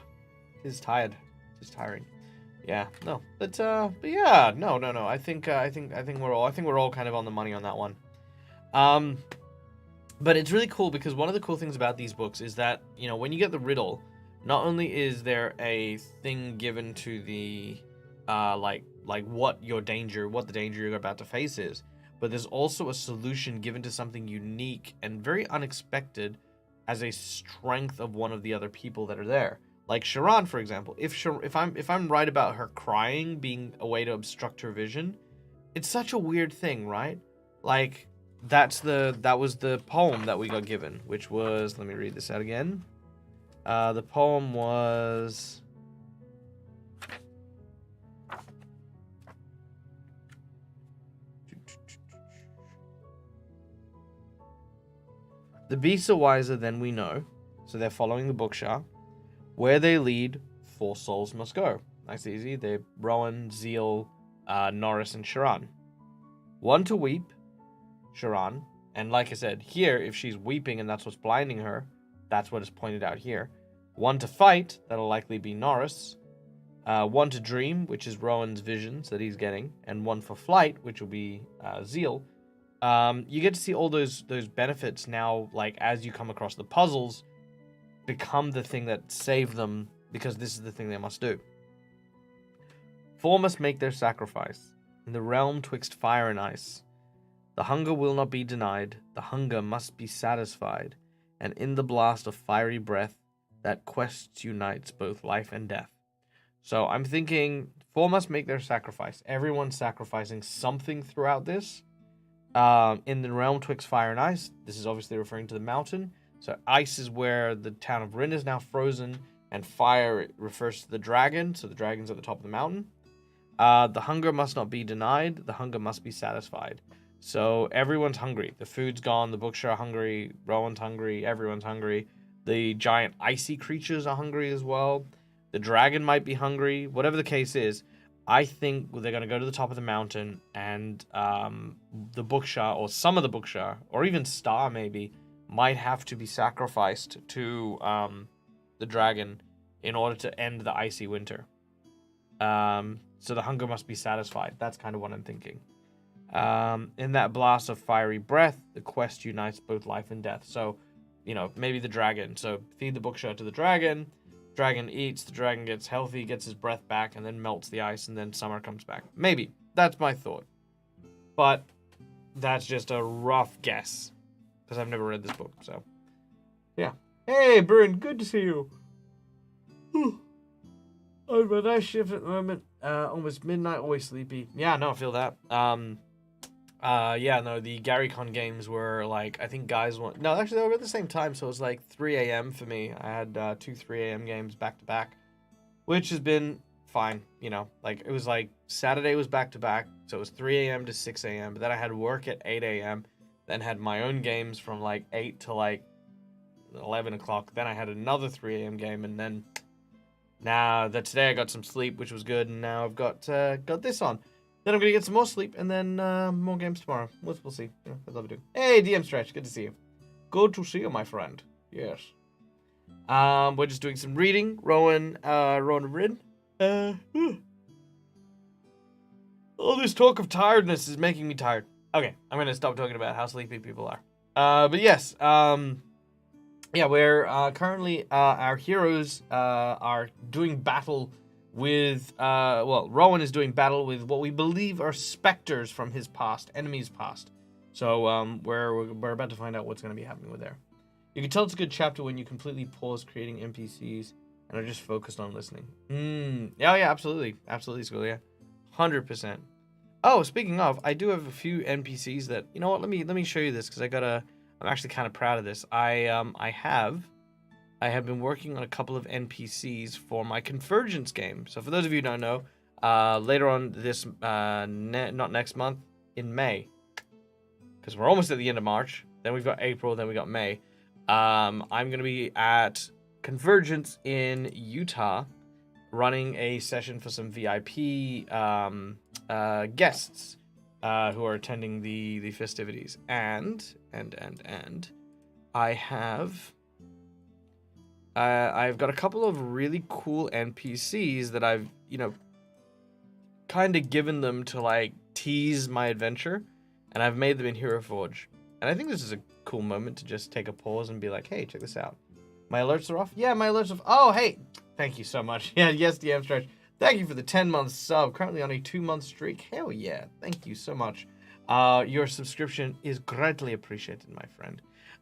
A: it's tired. It's tiring. Yeah, no, but yeah, no. I think we're all kind of on the money on that one. But it's really cool because one of the cool things about these books is that, when you get the riddle, not only is there a thing given to the like what the danger you're about to face is, but there's also a solution given to something unique and very unexpected as a strength of one of the other people that are there. Like Sharon, for example, if I'm right about her crying being a way to obstruct her vision, it's such a weird thing, right? Like that was the poem that we got given, which was, let me read this out again. The poem was the beasts are wiser than we know, so they're following the Bukshah. Where they lead, 4 souls must go. Nice, easy. They're Rowan, Zeal, Norris, and Sharon. 1 to weep, Sharon. And like I said, here, if she's weeping and that's what's blinding her, that's what is pointed out here. 1 to fight, that'll likely be Norris. 1 to dream, which is Rowan's visions that he's getting. And 1 for flight, which will be Zeal. You get to see all those benefits now, like as you come across the puzzles, become the thing that save them, because this is the thing they must do. 4 must make their sacrifice in the realm twixt fire and ice. The hunger will not be denied, the hunger must be satisfied, and in the blast of fiery breath, that quest unites both life and death. So I'm thinking 4 must make their sacrifice. Everyone's sacrificing something throughout this. In the realm twixt fire and ice, this is obviously referring to the mountain. So ice is where the town of Rin is now frozen, and fire refers to the dragon. So the dragon's at the top of the mountain. The hunger must not be denied. The hunger must be satisfied. So everyone's hungry. The food's gone. The Bukshah are hungry. Rowan's hungry. Everyone's hungry. The giant icy creatures are hungry as well. The dragon might be hungry. Whatever the case is, I think they're going to go to the top of the mountain, and the Bukshah, or some of the Bukshah, or even Star maybe, might have to be sacrificed to the dragon in order to end the icy winter. So the hunger must be satisfied. That's kind of what I'm thinking. In that blast of fiery breath, the quest unites both life and death. So, maybe the dragon. So feed the Bukshah to the dragon. Dragon eats, the dragon gets healthy, gets his breath back, and then melts the ice, and then summer comes back. Maybe. That's my thought. But that's just a rough guess, because I've never read this book, so yeah. Hey, Bryn, good to see you. I have a nice shift at the moment. Almost midnight, always sleepy. Yeah, no, I feel that. Yeah, no, the GaryCon games were like, I think guys want. No, actually, they were at the same time, so it was like 3 a.m. for me. I had 2 3 a.m. games back to back, which has been fine. Like it was like Saturday was back to back, so it was 3 a.m. to 6 a.m. But then I had work at 8 a.m. Then had my own games from like 8 to like 11 o'clock. Then I had another 3 a.m. game, and then today I got some sleep, which was good, and now I've got this on. Then I'm gonna get some more sleep, and then more games tomorrow. We'll see. I'd love to do. Hey, DM Stretch, good to see you. Good to see you, my friend. Yes. We're just doing some reading. Rowan and Rin. All this talk of tiredness is making me tired. Okay, I'm gonna stop talking about how sleepy people are. But yes. Yeah, we're currently our heroes are doing battle with Rowan is doing battle with what we believe are specters from his past, enemies past. So we're about to find out what's going to be happening with there. You can tell it's a good chapter when you completely pause creating NPCs and are just focused on listening. Yeah, absolutely, School, yeah, 100%. Oh, speaking of, I do have a few NPCs that, you know what? Let me show you this because I'm actually kind of proud of this. I have been working on a couple of NPCs for my Convergence game. So for those of you who don't know, later on this, not next month, in May, because we're almost at the end of March. Then we've got April, then we got May. I'm going to be at Convergence in Utah, running a session for some VIP guests who are attending the festivities. And I've got a couple of really cool NPCs that I've, kind of given them to, like, tease my adventure, and I've made them in Hero Forge. And I think this is a cool moment to just take a pause and be like, hey, check this out. My alerts are off? Yeah, my alerts are off. Oh, hey, thank you so much. Yeah, yes, DM Stretch. Thank you for the 10-month sub. Currently on a 2-month streak. Hell yeah, thank you so much. Your subscription is greatly appreciated, my friend.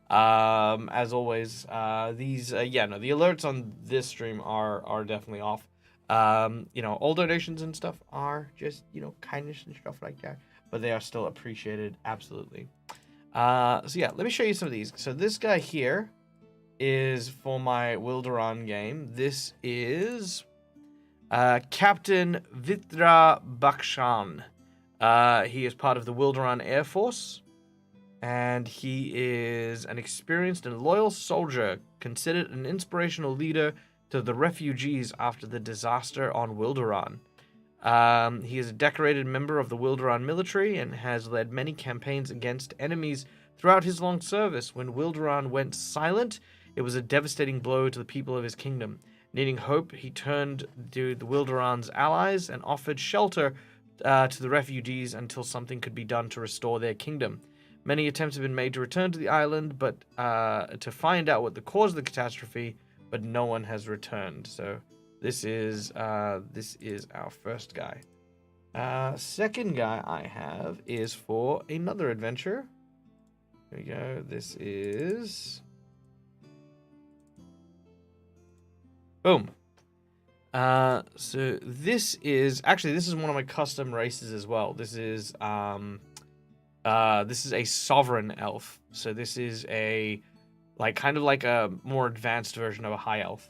A: As always, the alerts on this stream are definitely off. All donations and stuff are just, kindness and stuff like that, but they are still appreciated, absolutely. So yeah, let me show you some of these. So this guy here is for my Wilderon game. This is Captain Vitra Bakshan. He is part of the Wilderon Air Force, and he is an experienced and loyal soldier, considered an inspirational leader to the refugees after the disaster on Wilderon. He is a decorated member of the Wilderon military and has led many campaigns against enemies throughout his long service. When Wilderon went silent, it was a devastating blow to the people of his kingdom. Needing hope, he turned to the Wilderon's allies and offered shelter to the refugees until something could be done to restore their kingdom. Many attempts have been made to return to the island, but to find out what the cause of the catastrophe, but no one has returned. So this is our first guy. Second guy I have is for another adventure. Here we go. This is... Boom. So this is one of my custom races as well. This is a sovereign elf. So this is kind of like a more advanced version of a high elf.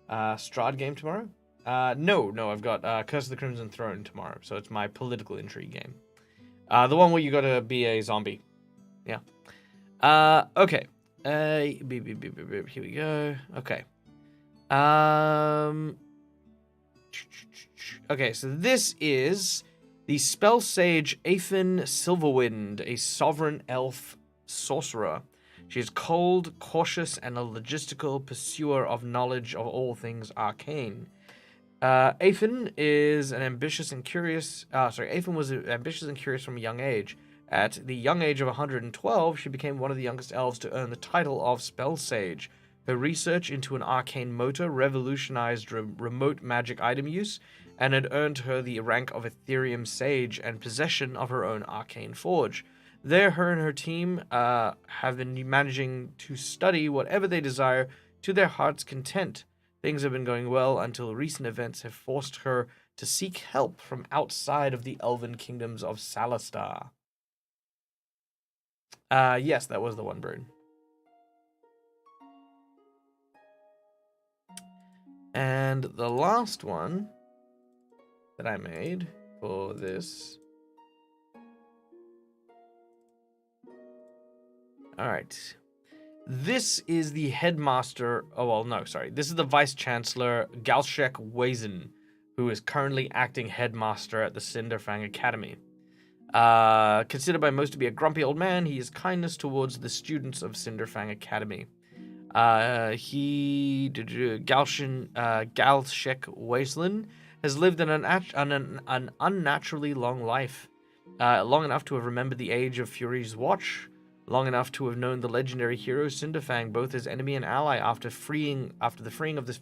A: Strahd game tomorrow? No, I've got Curse of the Crimson Throne tomorrow. So it's my political intrigue game. The one where you gotta be a zombie. Yeah. Okay. Here we go. Okay. Okay, so this is the spell sage Aethin Silverwind, a sovereign elf sorcerer. She is cold, cautious, and a logistical pursuer of knowledge of all things arcane. Aethin was ambitious and curious from a young age. At the young age of 112, she became one of the youngest elves to earn the title of spell sage. Her research into an arcane motor revolutionized remote magic item use and had earned her the rank of Ethereum Sage and possession of her own arcane forge. There, her and her team have been managing to study whatever they desire to their heart's content. Things have been going well until recent events have forced her to seek help from outside of the elven kingdoms of Salastar. Yes, that was the one bird. And the last one that I made for this. All right. This is the headmaster. This is the vice chancellor, Galshek Wazen, who is currently acting headmaster at the Cinderfang Academy. Considered by most to be a grumpy old man, he has kindness towards the students of Cinderfang Academy. Galshek Wazen has lived an unnaturally long life, long enough to have remembered the age of Fury's Watch, long enough to have known the legendary hero Cinderfang, both as enemy and ally, after the freeing of the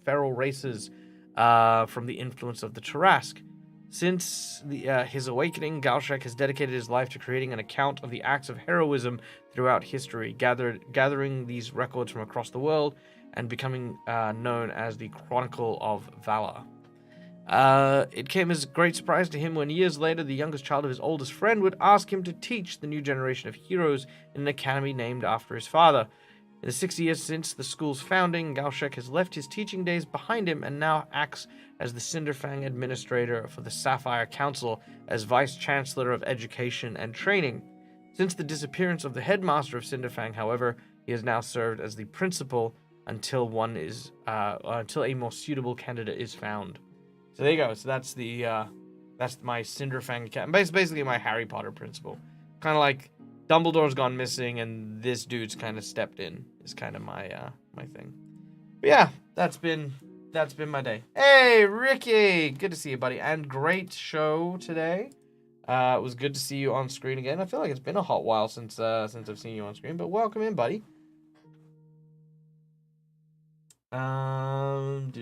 A: feral races from the influence of the Tarask. Since his awakening, Galshek has dedicated his life to creating an account of the acts of heroism throughout history, gathering these records from across the world and becoming known as the Chronicle of Valor. It came as a great surprise to him when years later the youngest child of his oldest friend would ask him to teach the new generation of heroes in an academy named after his father. In the 6 years since the school's founding, Galshek has left his teaching days behind him and now acts as the Cinderfang administrator for the Sapphire Council as Vice Chancellor of Education and Training. Since the disappearance of the headmaster of Cinderfang, however, he has now served as the principal until a more suitable candidate is found. So there you go. So that's my Cinderfang account. Basically my Harry Potter principal. Kind of like Dumbledore's gone missing, and this dude's kind of stepped in. Is kind of my thing. But yeah, that's been my day. Hey, Ricky, good to see you, buddy, and great show today. It was good to see you on screen again. I feel like it's been a hot while since I've seen you on screen, but welcome in, buddy. Hope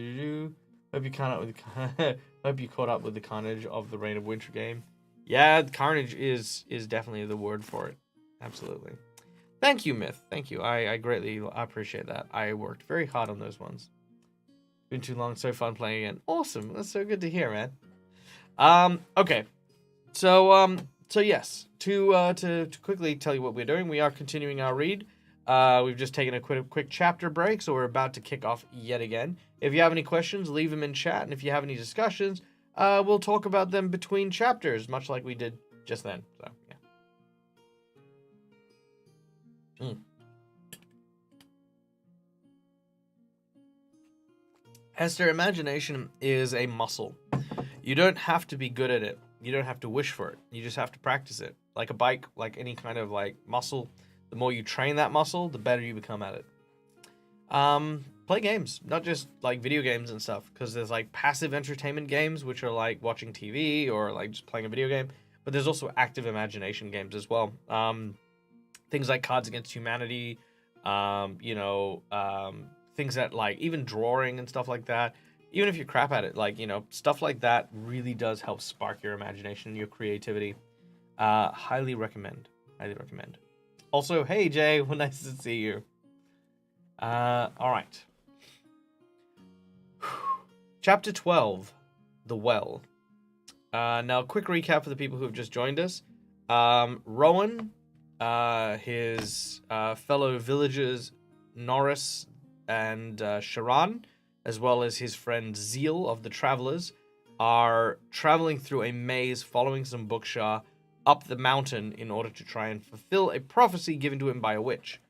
A: you caught up with the carnage of the Reign of Winter game. Yeah, carnage is definitely the word for it. Absolutely. Thank you, Myth. Thank you. I greatly appreciate that. I worked very hard on those ones. Been too long. So fun playing again. Awesome. That's so good to hear, man. Okay. So yes. To quickly tell you what we're doing, we are continuing our read. We've just taken a quick chapter break, so we're about to kick off yet again. If you have any questions, leave them in chat, and if you have any discussions, we'll talk about them between chapters, much like we did just then. So yeah. Hester, imagination is a muscle. You don't have to be good at it. You don't have to wish for it. You just have to practice it. Like a bike, like any kind of like muscle, the more you train that muscle, the better you become at it. Play games, not just like video games and stuff, because there's like passive entertainment games, which are like watching TV or like just playing a video game, but there's also active imagination games as well. Things like Cards Against Humanity, things that like even drawing and stuff like that. Even if you're crap at it, like, stuff like that really does help spark your imagination and your creativity. Highly recommend. Highly recommend. Also, hey Jay, well, nice to see you. All right. Chapter 12, The Well. Now, quick recap for the people who have just joined us. Rowan, his fellow villagers, Norris and Sharon, as well as his friend Zeal of the Travelers, are traveling through a maze following some Bukshah up the mountain in order to try and fulfill a prophecy given to him by a witch.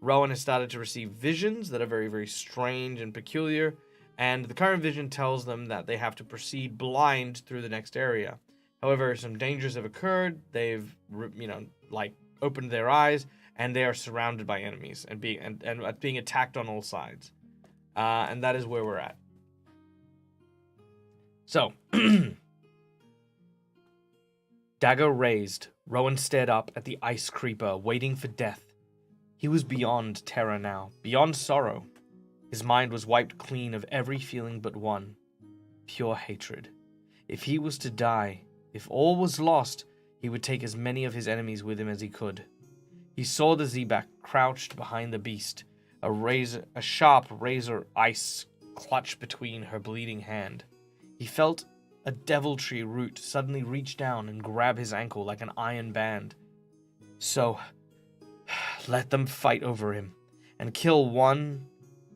A: Rowan has started to receive visions that are very, very strange and peculiar, and the current vision tells them that they have to proceed blind through the next area. However, some dangers have occurred. They've, opened their eyes, and they are surrounded by enemies and being attacked on all sides. And that is where we're at. So, dagger raised, Rowan stared up at the ice creeper, waiting for death. He was beyond terror now, beyond sorrow. His mind was wiped clean of every feeling but one, pure hatred. If he was to die, if all was lost, he would take as many of his enemies with him as he could. He saw the Zebak crouched behind the beast, a sharp razor ice clutched between her bleeding hand. He felt a deviltry root suddenly reach down and grab his ankle like an iron band. So, let them fight over him and kill one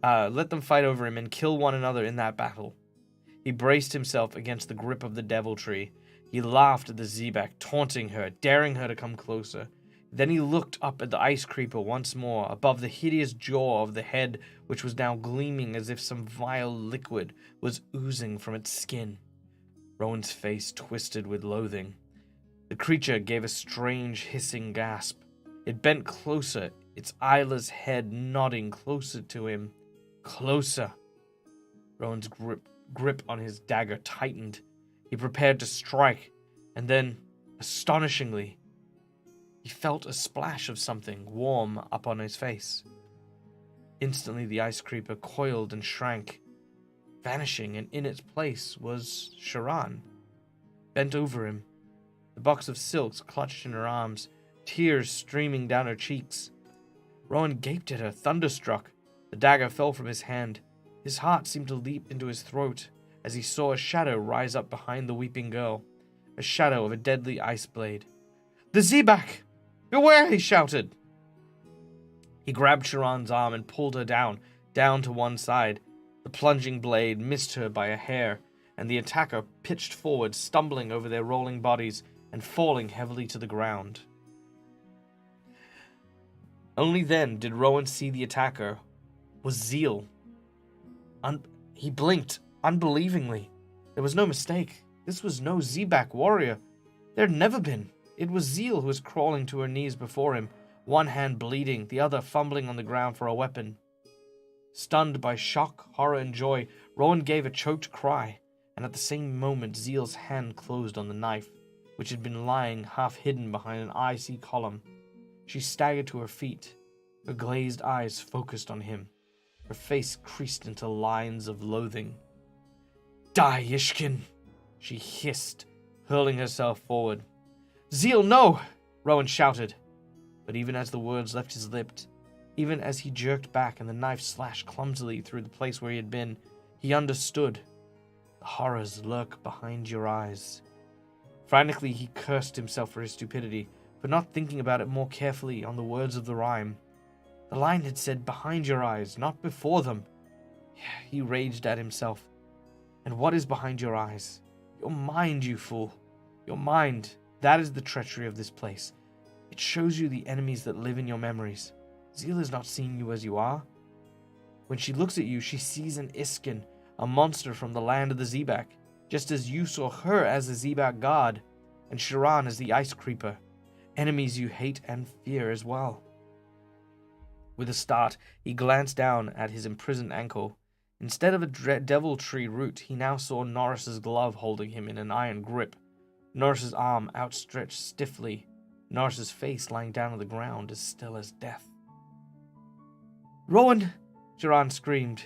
A: another in that battle. He braced himself against the grip of the deviltry. He laughed at the Zebak, taunting her, daring her to come closer. Then he looked up at the ice creeper once more, above the hideous jaw of the head, which was now gleaming as if some vile liquid was oozing from its skin. Rowan's face twisted with loathing. The creature gave a strange hissing gasp. It bent closer, its eyeless head nodding closer to him. Closer. Rowan's grip on his dagger tightened. He prepared to strike, and then, astonishingly, he felt a splash of something warm up on his face. Instantly, the ice creeper coiled and shrank, vanishing, and in its place was Sharon. bent over him, the box of silks clutched in her arms, tears streaming down her cheeks. Rowan gaped at her, thunderstruck. The dagger fell from his hand. His heart seemed to leap into his throat as he saw a shadow rise up behind the weeping girl, a shadow of a deadly ice blade. "The Zebak! Beware!" he shouted. He grabbed Sharon's arm and pulled her down to one side. The plunging blade missed her by a hair, and the attacker pitched forward, stumbling over their rolling bodies and falling heavily to the ground. Only then did Rowan see the attacker was Zeal. He blinked unbelievingly. There was no mistake. This was no Zebak warrior. There had never been. It was Zeal who was crawling to her knees before him, one hand bleeding, the other fumbling on the ground for a weapon. Stunned by shock, horror, and joy, Rowan gave a choked cry, and at the same moment Zeal's hand closed on the knife, which had been lying half hidden behind an icy column. She staggered to her feet, her glazed eyes focused on him, her face creased into lines of loathing. "Die, Ishkin!" she hissed, hurling herself forward. "Zeal, no!" Rowan shouted. But even as the words left his lips, even as he jerked back and the knife slashed clumsily through the place where he had been, he understood. The horrors lurk behind your eyes. Frantically, he cursed himself for his stupidity, for not thinking about it more carefully on the words of the rhyme. The line had said behind your eyes, not before them. He raged at himself. And what is behind your eyes? Your mind, you fool. Your mind. That is the treachery of this place. It shows you the enemies that live in your memories. Zeal is not seeing you as you are. When she looks at you, she sees an Iskin, a monster from the land of the Zebak, just as you saw her as the Zebak god, and Sharon as the Ice Creeper, enemies you hate and fear as well. With a start, he glanced down at his imprisoned ankle. Instead of a devil tree root, he now saw Norris's glove holding him in an iron grip, Norris's arm outstretched stiffly, Norris's face lying down on the ground as still as death. "Rowan!" Sharon screamed.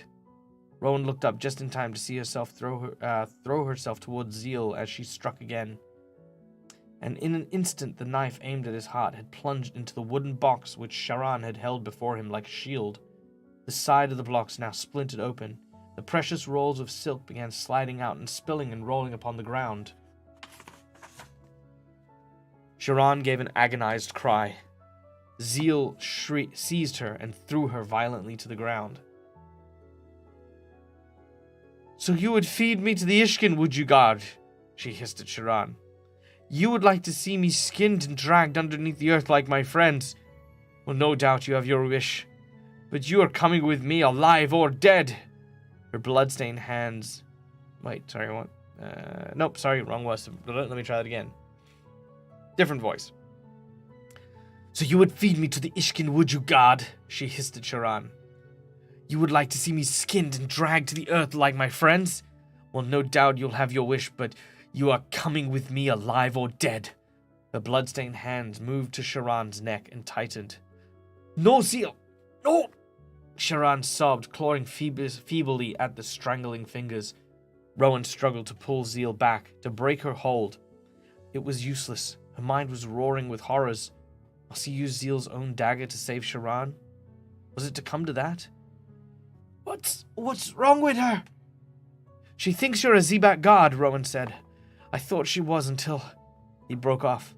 A: Rowan looked up just in time to see herself throw herself towards Zeal as she struck again. And in an instant the knife aimed at his heart had plunged into the wooden box which Sharon had held before him like a shield. The side of the box now splintered open. The precious rolls of silk began sliding out and spilling and rolling upon the ground. Sharon gave an agonized cry. Zeal seized her and threw her violently to the ground. "So you would feed me to the Ishkin, would you, God?" she hissed at Sharon. "You would like to see me skinned and dragged underneath the earth like my friends? Well, no doubt you have your wish. But you are coming with me, alive or dead." Her bloodstained hands... Wait, sorry, what? Nope, sorry, wrong voice. Let me try that again. Different voice. "So you would feed me to the Ishkin, would you, God?" she hissed at Sharon. "You would like to see me skinned and dragged to the earth like my friends? Well, no doubt you'll have your wish, but you are coming with me, alive or dead." Her bloodstained hands moved to Sharon's neck and tightened. "No, Zeal! No!" Sharon sobbed, clawing feebly at the strangling fingers. Rowan struggled to pull Zeal back, to break her hold. It was useless. Her mind was roaring with horrors. Must he use Zeal's own dagger to save Sharon? Was it to come to that? What's wrong with her?" "She thinks you're a Zebak god," Rowan said. "I thought she was until..." He broke off.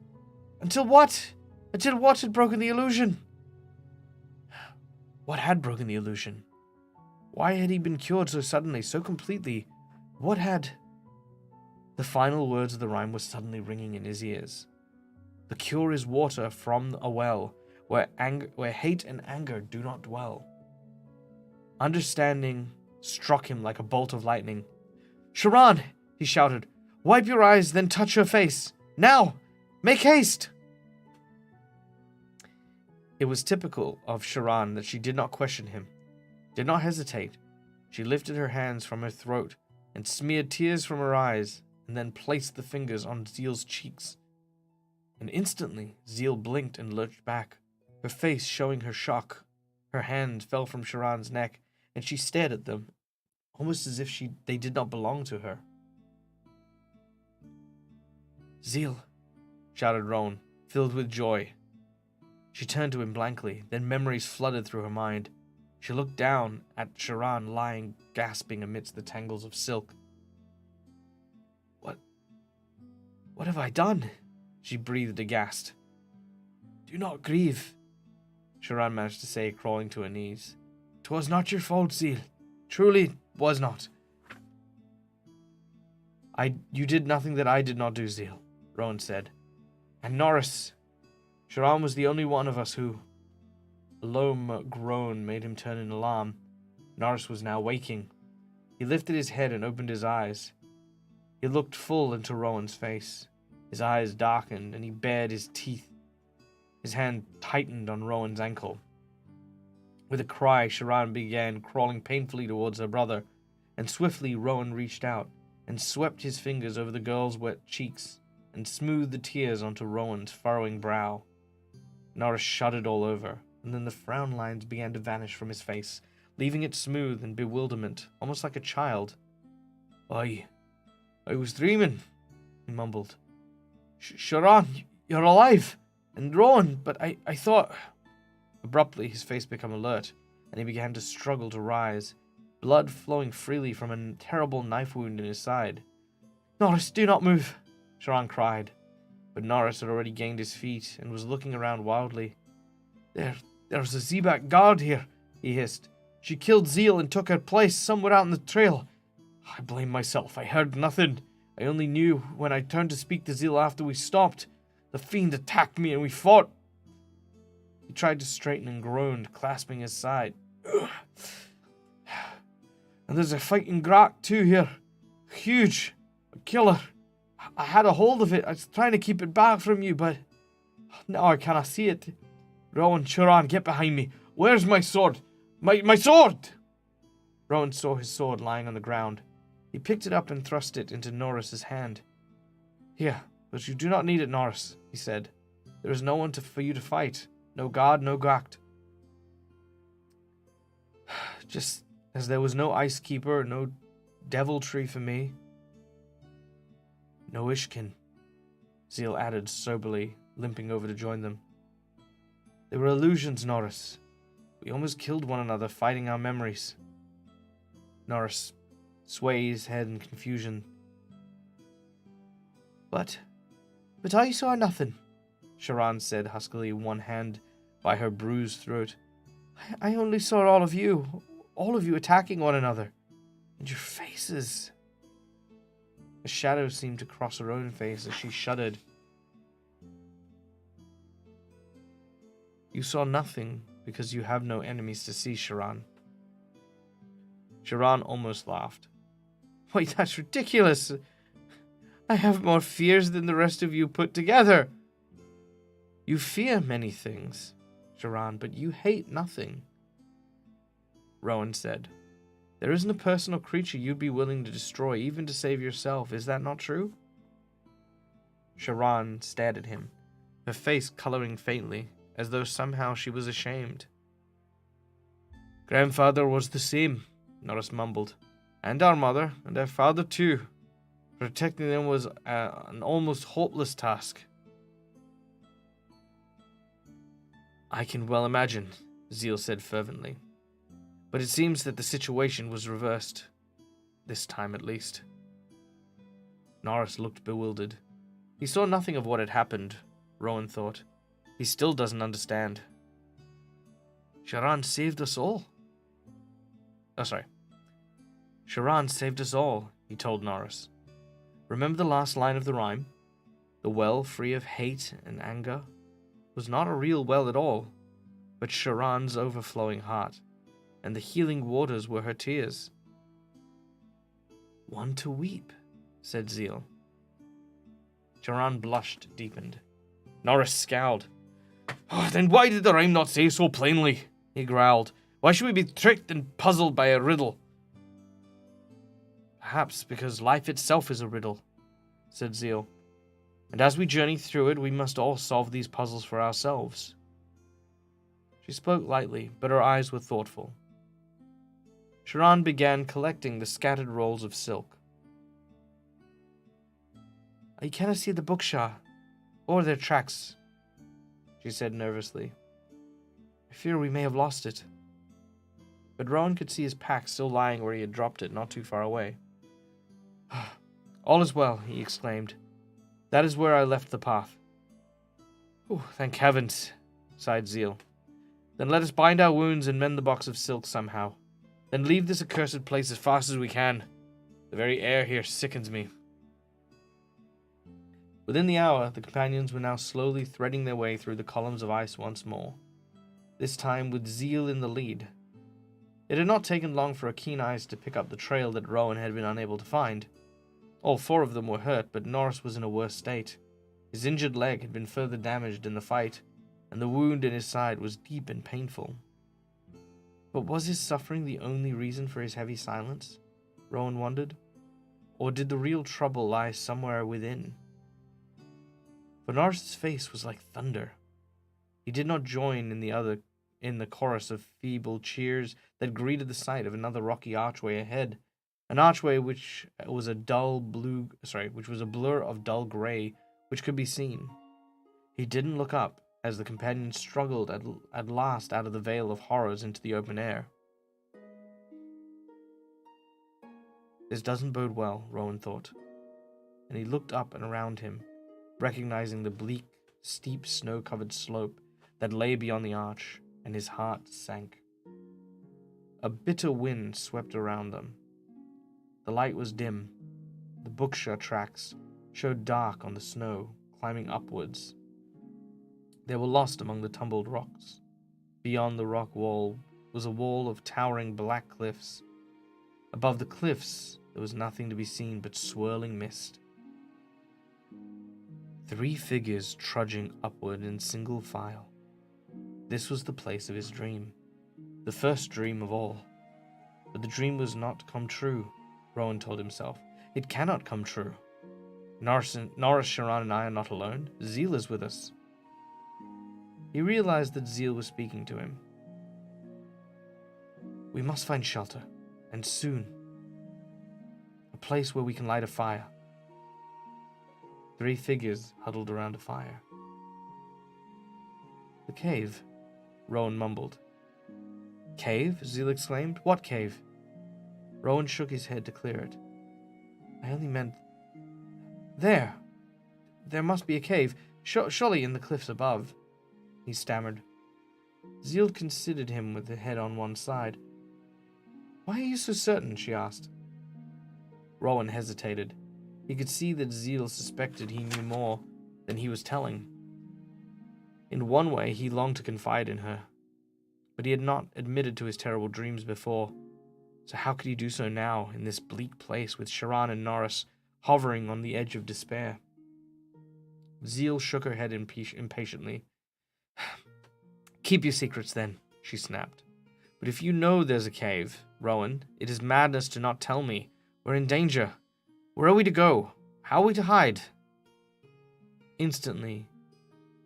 A: "Until what? Until what had broken the illusion?" What had broken the illusion? Why had he been cured so suddenly, so completely? What had... The final words of the rhyme were suddenly ringing in his ears. "The cure is water from a well, where hate and anger do not dwell." Understanding struck him like a bolt of lightning. "Sharon!" he shouted. "Wipe your eyes, then touch her face. Now! Make haste!" It was typical of Sharon that she did not question him, did not hesitate. She lifted her hands from her throat and smeared tears from her eyes, and then placed the fingers on Zeal's cheeks. And instantly, Zeal blinked and lurched back, her face showing her shock. Her hand fell from Sharon's neck, and she stared at them, almost as if they did not belong to her. Zeal, shouted Rowan, filled with joy. She turned to him blankly, then memories flooded through her mind. She looked down at Sharan lying gasping amidst the tangles of silk. What have I done? She breathed aghast. Do not grieve, Sharan managed to say, crawling to her knees. 'Twas not your fault, Zeal. Truly was not. You did nothing that I did not do, Zeal, Rowan said. And Norris. Sharan was the only one of us who... A low groan made him turn in alarm. Norris was now waking. He lifted his head and opened his eyes. He looked full into Rowan's face. His eyes darkened, and he bared his teeth. His hand tightened on Rowan's ankle. With a cry, Sharan began crawling painfully towards her brother, and swiftly Rowan reached out and swept his fingers over the girl's wet cheeks and smoothed the tears onto Rowan's furrowing brow. Norris shuddered all over, and then the frown lines began to vanish from his face, leaving it smooth in bewilderment, almost like a child. I was dreaming, he mumbled. Sharan, you're alive, and Rowan, but I thought... Abruptly, his face became alert, and he began to struggle to rise, blood flowing freely from a terrible knife wound in his side. Norris, do not move, Sharan cried, but Norris had already gained his feet and was looking around wildly. There's a Zebak guard here, he hissed. She killed Zeal and took her place somewhere out on the trail. I blame myself. I heard nothing. I only knew when I turned to speak to Zeal after we stopped. The fiend attacked me and we fought. He tried to straighten and groaned, clasping his side. And there's a fighting Grak too here. Huge. A killer. I had a hold of it. I was trying to keep it back from you, but now I cannot see it. Rowan, Sharan, get behind me. Where's my sword? My sword! Rowan saw his sword lying on the ground. He picked it up and thrust it into Norris's hand. Here, but you do not need it, Norris, he said. There is no one for you to fight. No guard, no Gakt. Just as there was no ice keeper, no deviltry for me. No Ishkin, Zeal added soberly, limping over to join them. They were illusions, Norris. We almost killed one another fighting our memories. Norris swayed his head in confusion. But I saw nothing, Sharan said huskily, one hand by her bruised throat. I only saw all of you attacking one another. And your faces. A shadow seemed to cross her own face as she shuddered. You saw nothing because you have no enemies to see, Sharan. Sharan almost laughed. Wait, that's ridiculous. I have more fears than the rest of you put together. You fear many things, Sharan, but you hate nothing. Rowan said, There isn't a person or creature you'd be willing to destroy, even to save yourself. Is that not true? Sharan stared at him, her face coloring faintly, as though somehow she was ashamed. Grandfather was the same, Norris mumbled. And our mother, and our father too. Protecting them was an almost hopeless task. I can well imagine, Zeal said fervently. But it seems that the situation was reversed. This time at least. Norris looked bewildered. He saw nothing of what had happened, Rowan thought. He still doesn't understand. Sharan saved us all. Sharan saved us all, he told Norris. Remember the last line of the rhyme? The well free of hate and anger was not a real well at all, but Sharan's overflowing heart, and the healing waters were her tears. One to weep, said Zeal. Sharan blushed, deepened. Norris scowled. Then why did the rhyme not say so plainly? He growled. Why should we be tricked and puzzled by a riddle? Perhaps because life itself is a riddle, said Zeal. And as we journey through it, we must all solve these puzzles for ourselves. She spoke lightly, but her eyes were thoughtful. Sharan began collecting the scattered rolls of silk. I cannot see the Bukshah, or their tracks, she said nervously. I fear we may have lost it. But Rowan could see his pack still lying where he had dropped it not too far away. All is well, he exclaimed. That is where I left the path. Thank heavens, sighed Zeal. Then let us bind our wounds and mend the box of silk somehow. Then leave this accursed place as fast as we can. The very air here sickens me. Within the hour, the companions were now slowly threading their way through the columns of ice once more, this time with Zeal in the lead. It had not taken long for keen eyes to pick up the trail that Rowan had been unable to find. All 4 of them were hurt, but Norris was in a worse state. His injured leg had been further damaged in the fight, and the wound in his side was deep and painful. But was his suffering the only reason for his heavy silence? Rowan wondered. Or did the real trouble lie somewhere within? For Norris's face was like thunder. He did not join in the chorus of feeble cheers that greeted the sight of another rocky archway ahead, an archway which was a blur of dull gray which could be seen. He didn't look up as the companions struggled at last out of the veil of horrors into the open air. This doesn't bode well, Rowan thought, and he looked up and around him, recognizing the bleak, steep, snow-covered slope that lay beyond the arch, and his heart sank. A bitter wind swept around them. The light was dim. The Bukshah tracks showed dark on the snow, climbing upwards. They were lost among the tumbled rocks. Beyond the rock wall was a wall of towering black cliffs. Above the cliffs, there was nothing to be seen but swirling mist. 3 figures trudging upward in single file. This was the place of his dream, the first dream of all. But the dream was not come true, Rowan told himself. It cannot come true. Norris, Sharon, and I are not alone. Zeal is with us. He realized that Zeal was speaking to him. We must find shelter, and soon. A place where we can light a fire. 3 figures huddled around a fire. The cave, Rowan mumbled. Cave? Zeal exclaimed. What cave? Rowan shook his head to clear it. I only meant... There! There must be a cave, surely in the cliffs above, he stammered. Zeal considered him with the head on one side. Why are you so certain? She asked. Rowan hesitated. He could see that Zeal suspected he knew more than he was telling. In one way, he longed to confide in her, but he had not admitted to his terrible dreams before, so how could he do so now, in this bleak place with Sharon and Norris hovering on the edge of despair? Zeal shook her head impatiently. Keep your secrets then, she snapped. But if you know there's a cave, Rowan, it is madness to not tell me. We're in danger. Where are we to go? How are we to hide? Instantly,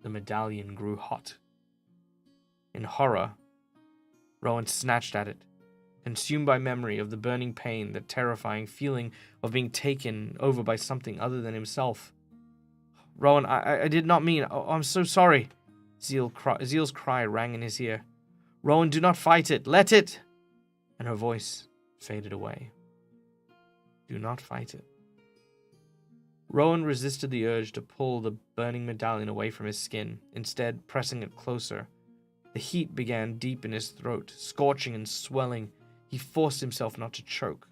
A: the medallion grew hot. In horror, Rowan snatched at it, consumed by memory of the burning pain, the terrifying feeling of being taken over by something other than himself. Rowan, I did not mean... Oh, I'm so sorry. Zeal's cry rang in his ear. Rowan, do not fight it. Let it... And her voice faded away. Do not fight it. Rowan resisted the urge to pull the burning medallion away from his skin, instead pressing it closer. The heat began deep in his throat, scorching and swelling. He forced himself not to choke,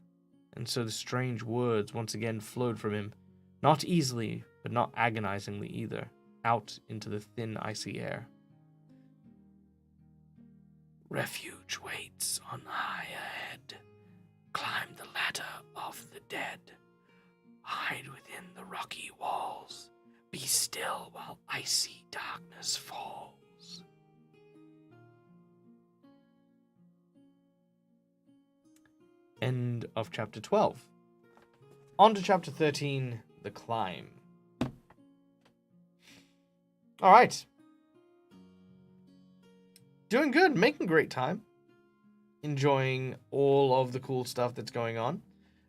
A: and so the strange words once again flowed from him, not easily, but not agonizingly either, out into the thin, icy air. Refuge waits on high ahead. Climb the ladder of the dead. Hide within the rocky walls. Be still while icy darkness falls. End of chapter 12. On to chapter 13, The Climb. Alright. Doing good, making great time. Enjoying all of the cool stuff that's going on.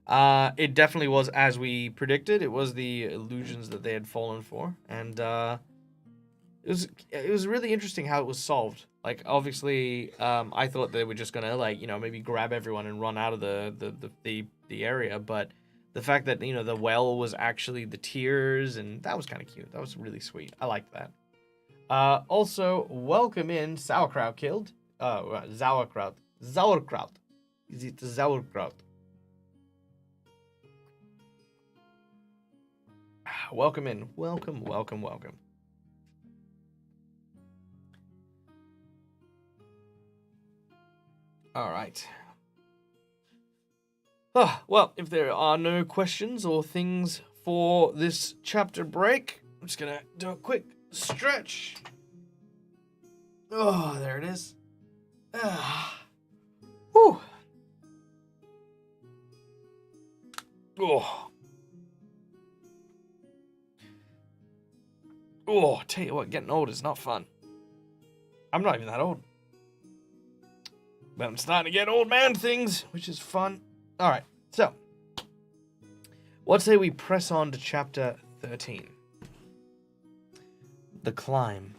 A: It definitely was as we predicted. It was the illusions that they had fallen for, and it was really interesting how it was solved. Like, obviously, I thought they were just gonna, like, maybe grab everyone and run out of the area, but the fact that the well was actually the tears, and that was kind of cute. That was really sweet. I liked that. Also, welcome in Sauerkraut killed. Sauerkraut. Sauerkraut. Is it Sauerkraut? Welcome in. Welcome, welcome, welcome. All right. Well, if there are no questions or things for this chapter break, I'm just gonna do a quick stretch. Oh, there it is. Whew. Oh. Oh, tell you what, getting old is not fun. I'm not even that old. But I'm starting to get old man things, which is fun. Alright, so. What say we press on to chapter 13? The Climb.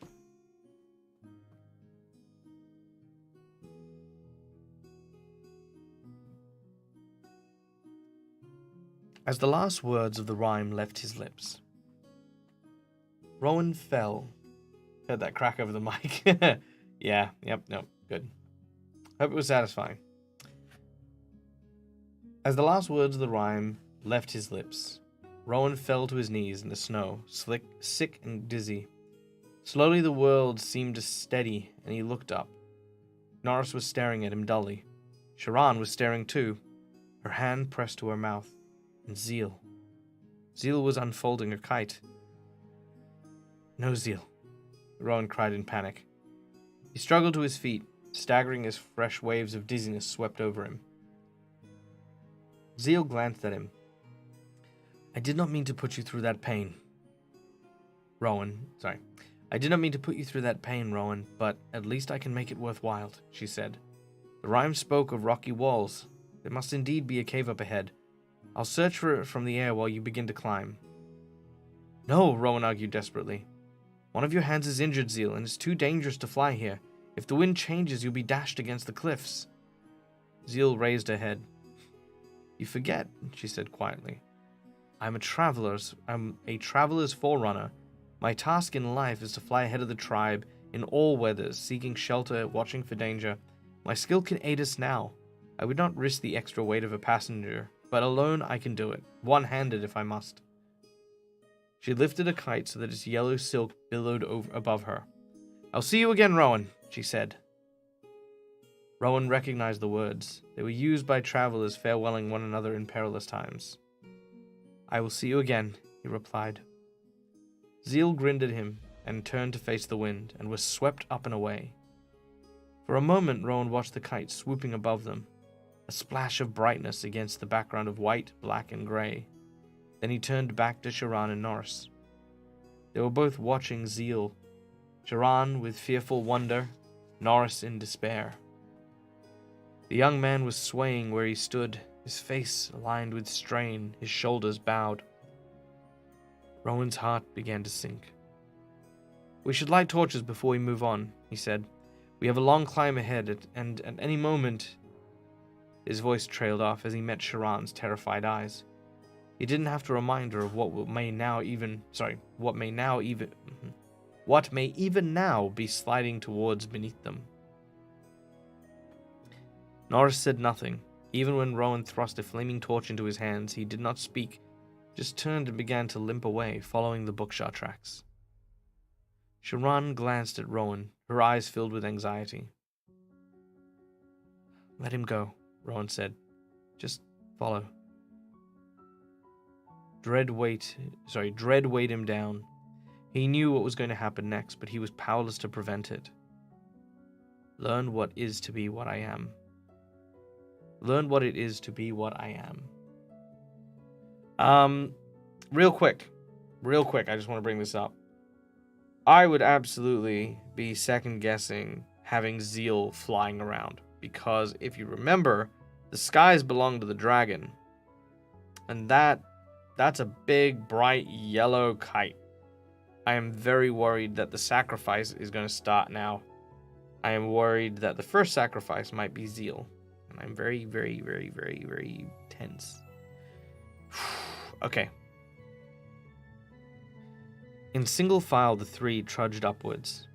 A: As the last words of the rhyme left his lips, Rowan fell. Heard that crack over the mic. Yeah, yep, no, good. Hope it was satisfying. As the last words of the rhyme left his lips, Rowan fell to his knees in the snow, sick and dizzy. Slowly the world seemed to steady, and he looked up. Norris was staring at him dully. Sharan was staring too, her hand pressed to her mouth. And Zeal. Zeal was unfolding a kite. No, Zeal, Rowan cried in panic. He struggled to his feet, staggering as fresh waves of dizziness swept over him. Zeal glanced at him. I did not mean to put you through that pain. I did not mean to put you through that pain, Rowan, but at least I can make it worthwhile, she said. The rhyme spoke of rocky walls. There must indeed be a cave up ahead. I'll search for it from the air while you begin to climb. No, Rowan argued desperately. One of your hands is injured, Zeal, and it's too dangerous to fly here. If the wind changes, you'll be dashed against the cliffs. Zeal raised her head. You forget, she said quietly. I'm a traveler's forerunner. My task in life is to fly ahead of the tribe in all weathers, seeking shelter, watching for danger. My skill can aid us now. I would not risk the extra weight of a passenger, but alone I can do it, one-handed if I must. She lifted a kite so that its yellow silk billowed above her. I'll see you again, Rowan, she said. Rowan recognized the words. They were used by travelers farewelling one another in perilous times. I will see you again, he replied. Zeal grinned at him and turned to face the wind and was swept up and away. For a moment, Rowan watched the kite swooping above them, a splash of brightness against the background of white, black, and grey. Then he turned back to Sharan and Norris. They were both watching Zeal, Sharan with fearful wonder, Norris in despair. The young man was swaying where he stood, his face lined with strain, his shoulders bowed. Rowan's heart began to sink. We should light torches before we move on, he said. We have a long climb ahead, and at any moment... His voice trailed off as he met Sharan's terrified eyes. He didn't have to remind her of what may even now be sliding towards beneath them. Norris said nothing. Even when Rowan thrust a flaming torch into his hands, he did not speak, just turned and began to limp away, following the Bukshah tracks. Sharan glanced at Rowan, her eyes filled with anxiety. Let him go, Rowan said. Just follow. Dread weighed him down. He knew what was going to happen next, but he was powerless to prevent it. Learn what is to be what I am. Learn what it is to be what I am. Real quick, I just want to bring this up. I would absolutely be second-guessing having Zeal flying around, because if you remember, the skies belong to the dragon. And that's a big, bright yellow kite. I am very worried that the sacrifice is going to start now. I am worried that the first sacrifice might be zeal. And I'm very, very, very, very, very tense. Okay. In single file, the three trudged upwards.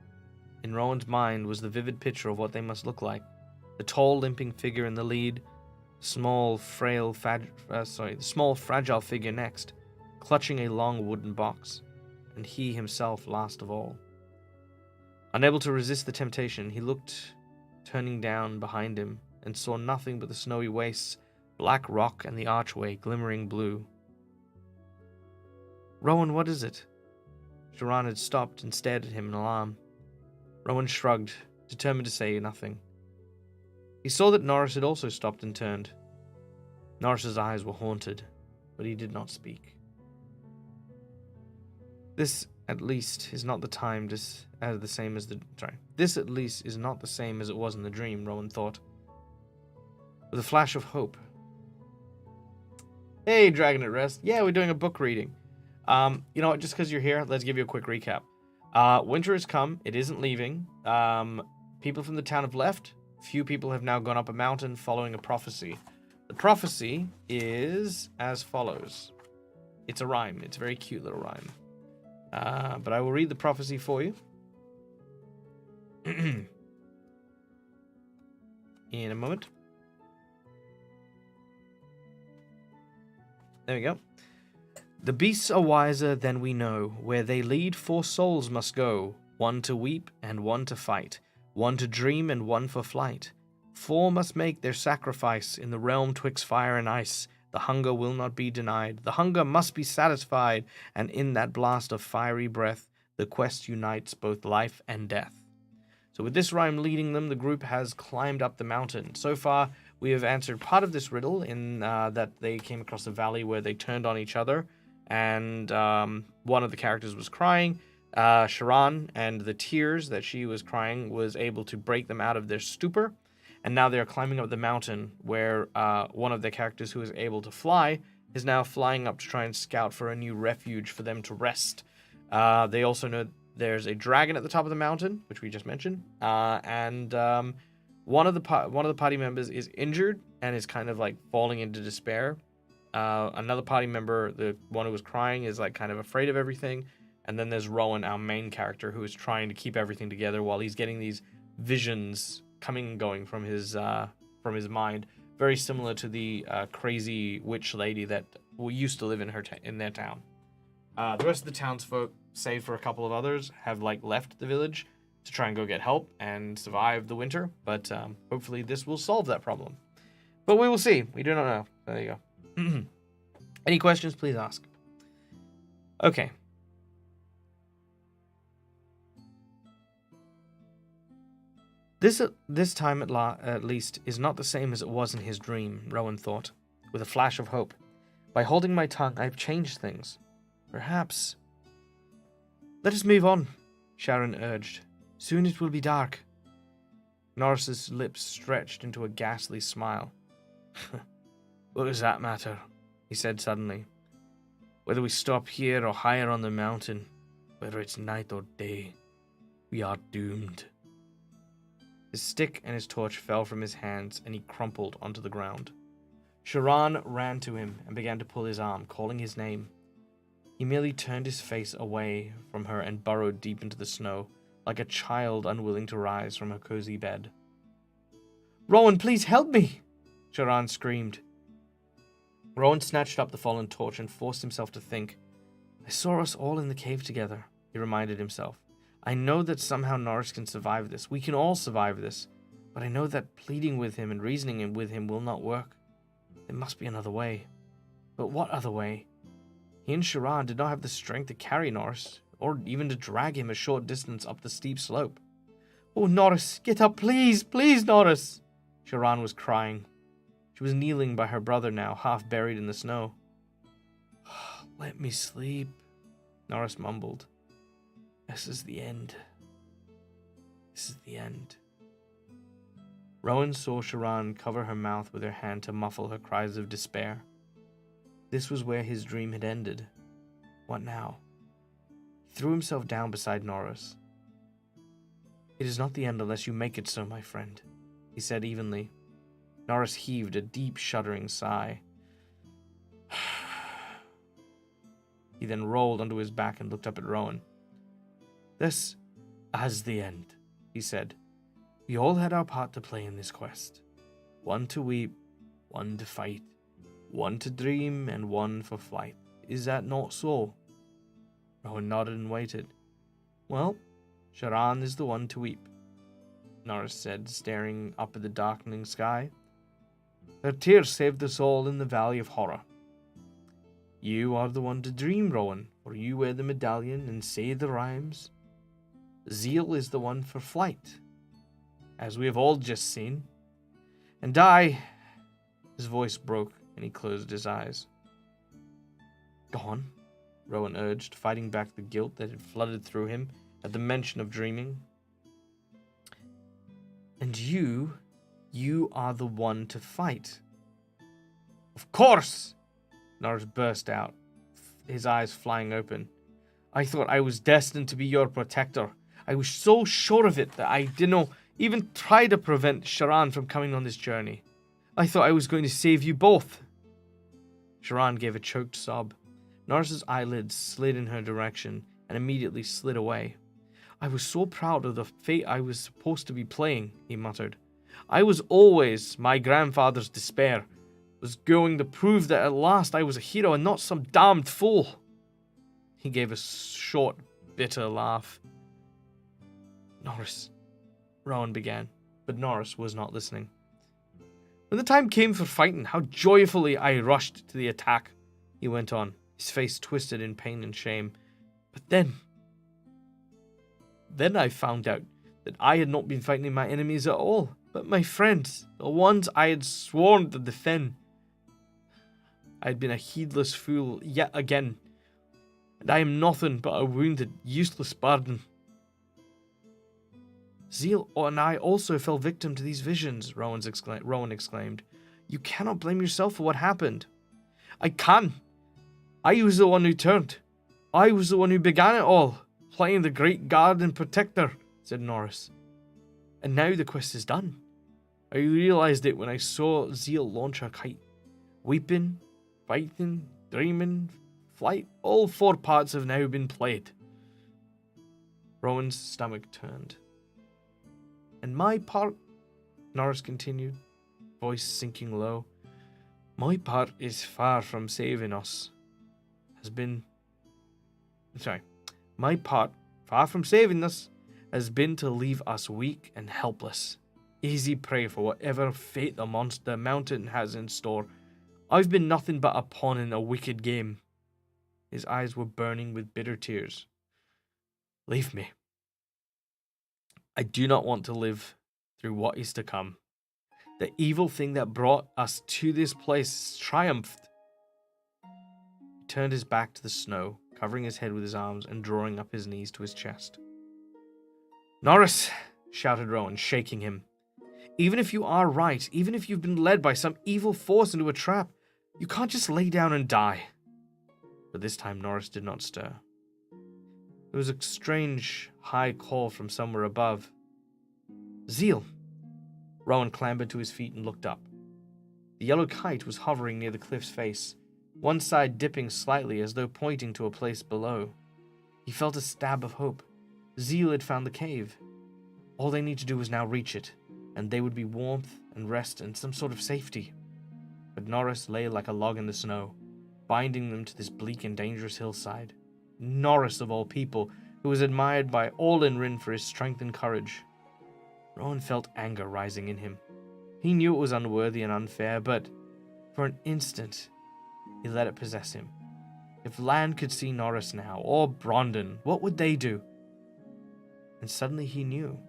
A: In Rowan's mind was the vivid picture of what they must look like. The tall, limping figure in the lead, the small, fragile figure next, clutching a long wooden box, and he himself last of all. Unable to resist the temptation, he looked, turning down behind him, and saw nothing but the snowy wastes, black rock, and the archway glimmering blue. Rowan, what is it? Sharan had stopped and stared at him in alarm. Rowan shrugged, determined to say nothing. He saw that Norris had also stopped and turned. Norris's eyes were haunted, but he did not speak. This, at least, is not the same as it was in the dream, Rowan thought. With a flash of hope. Hey, Dragon at Rest. Yeah, we're doing a book reading. You know what, just because you're here, let's give you a quick recap. Winter has come. It isn't leaving. People from the town have left. Few people have now gone up a mountain following a prophecy. The prophecy is as follows. It's a rhyme. It's a very cute little rhyme. But I will read the prophecy for you. In a moment. There we go. The beasts are wiser than we know. Where they lead, 4 souls must go. One to weep and one to fight. One to dream and one for flight. 4 must make their sacrifice in the realm twixt fire and ice. The hunger will not be denied. The hunger must be satisfied. And in that blast of fiery breath, the quest unites both life and death. So with this rhyme leading them, the group has climbed up the mountain. So far, we have answered part of this riddle in that they came across a valley where they turned on each other. And one of the characters was crying. Sharan, and the tears that she was crying was able to break them out of their stupor. And now they are climbing up the mountain where one of the characters who is able to fly is now flying up to try and scout for a new refuge for them to rest. They also know there's a dragon at the top of the mountain, which we just mentioned. And one of the party members is injured and is kind of like falling into despair. Another party member, the one who was crying, is like kind of afraid of everything. And then there's Rowan, our main character, who is trying to keep everything together while he's getting these visions coming and going from his mind, very similar to the crazy witch lady that used to live in their town. The rest of the townsfolk, save for a couple of others, have like left the village to try and go get help and survive the winter. But hopefully this will solve that problem. But we will see. We do not know. There you go. Any questions? Please ask. Okay. This time at least is not the same as it was in his dream, Rowan thought, with a flash of hope. By holding my tongue, I've changed things. Perhaps. Let us move on, Sharon urged. Soon it will be dark. Norris's lips stretched into a ghastly smile. What does that matter? He said suddenly. Whether we stop here or higher on the mountain, whether it's night or day, we are doomed. His stick and his torch fell from his hands, and he crumpled onto the ground. Sharan ran to him and began to pull his arm, calling his name. He merely turned his face away from her and burrowed deep into the snow, like a child unwilling to rise from her cozy bed. Rowan, please help me! Sharan screamed. Rowan snatched up the fallen torch and forced himself to think. I saw us all in the cave together, he reminded himself. I know that somehow Norris can survive this. We can all survive this. But I know that pleading with him and reasoning with him will not work. There must be another way. But what other way? He and Sharan did not have the strength to carry Norris, or even to drag him a short distance up the steep slope. Oh, Norris, get up, please, please, Norris! Sharan was crying. She was kneeling by her brother now, half buried in the snow. Let me sleep, Norris mumbled. This is the end. This is the end. Rowan saw Sharan cover her mouth with her hand to muffle her cries of despair. This was where his dream had ended. What now? He threw himself down beside Norris. "It is not the end unless you make it so, my friend," he said evenly. Norris heaved a deep, shuddering sigh. He then rolled onto his back and looked up at Rowan. "This is the end," he said. "We all had our part to play in this quest. One to weep, one to fight, one to dream, and one for flight. Is that not so?" Rowan nodded and waited. "Well, Sharan is the one to weep," Norris said, staring up at the darkening sky. "Her tears saved us all in the Valley of Horror. You are the one to dream, Rowan, for you wear the medallion and say the rhymes. Zeal is the one for flight, as we have all just seen. And I..." His voice broke and he closed his eyes. "Go on," Rowan urged, fighting back the guilt that had flooded through him at the mention of dreaming. "And you are the one to fight." "Of course!" Norris burst out, his eyes flying open. "I thought I was destined to be your protector. I was so sure of it that I didn't even try to prevent Sharan from coming on this journey. I thought I was going to save you both." Sharan gave a choked sob. Norris's eyelids slid in her direction and immediately slid away. "I was so proud of the fate I was supposed to be playing," he muttered. "I was always my grandfather's despair. Was going to prove that at last I was a hero and not some damned fool." He gave a short, bitter laugh. "Norris," Rowan began, but Norris was not listening. "When the time came for fighting, how joyfully I rushed to the attack," he went on, his face twisted in pain and shame. "But then I found out that I had not been fighting my enemies at all, but my friends, the ones I had sworn to defend. I had been a heedless fool yet again, and I am nothing but a wounded, useless burden." "Zeal and I also fell victim to these visions," Rowan exclaimed. "You cannot blame yourself for what happened." "I can. I was the one who turned. I was the one who began it all, playing the great guard and protector," said Norris. "And now the quest is done. I realized it when I saw Zeal launch her kite. Weeping, fighting, dreaming, flight, all 4 parts have now been played." Rowan's stomach turned. "And my part," Norris continued, voice sinking low, "my part is far from saving us. My part, far from saving us, has been to leave us weak and helpless. Easy prey for whatever fate the mountain has in store. I've been nothing but a pawn in a wicked game." His eyes were burning with bitter tears. "Leave me. I do not want to live through what is to come. The evil thing that brought us to this place triumphed." He turned his back to the snow, covering his head with his arms and drawing up his knees to his chest. "Norris," shouted Rowan, shaking him. "Even if you are right, even if you've been led by some evil force into a trap, you can't just lay down and die." But this time Norris did not stir. There was a strange, high call from somewhere above. "Zeal!" Rowan clambered to his feet and looked up. The yellow kite was hovering near the cliff's face, one side dipping slightly as though pointing to a place below. He felt a stab of hope. Zeal had found the cave. All they need to do was now reach it, and they would be warmth and rest and some sort of safety. But Norris lay like a log in the snow, binding them to this bleak and dangerous hillside. Norris, of all people, who was admired by all in Rin for his strength and courage. Rowan felt anger rising in him. He knew it was unworthy and unfair, but for an instant, he let it possess him. If Lan could see Norris now, or Brondon, what would they do? And suddenly he knew.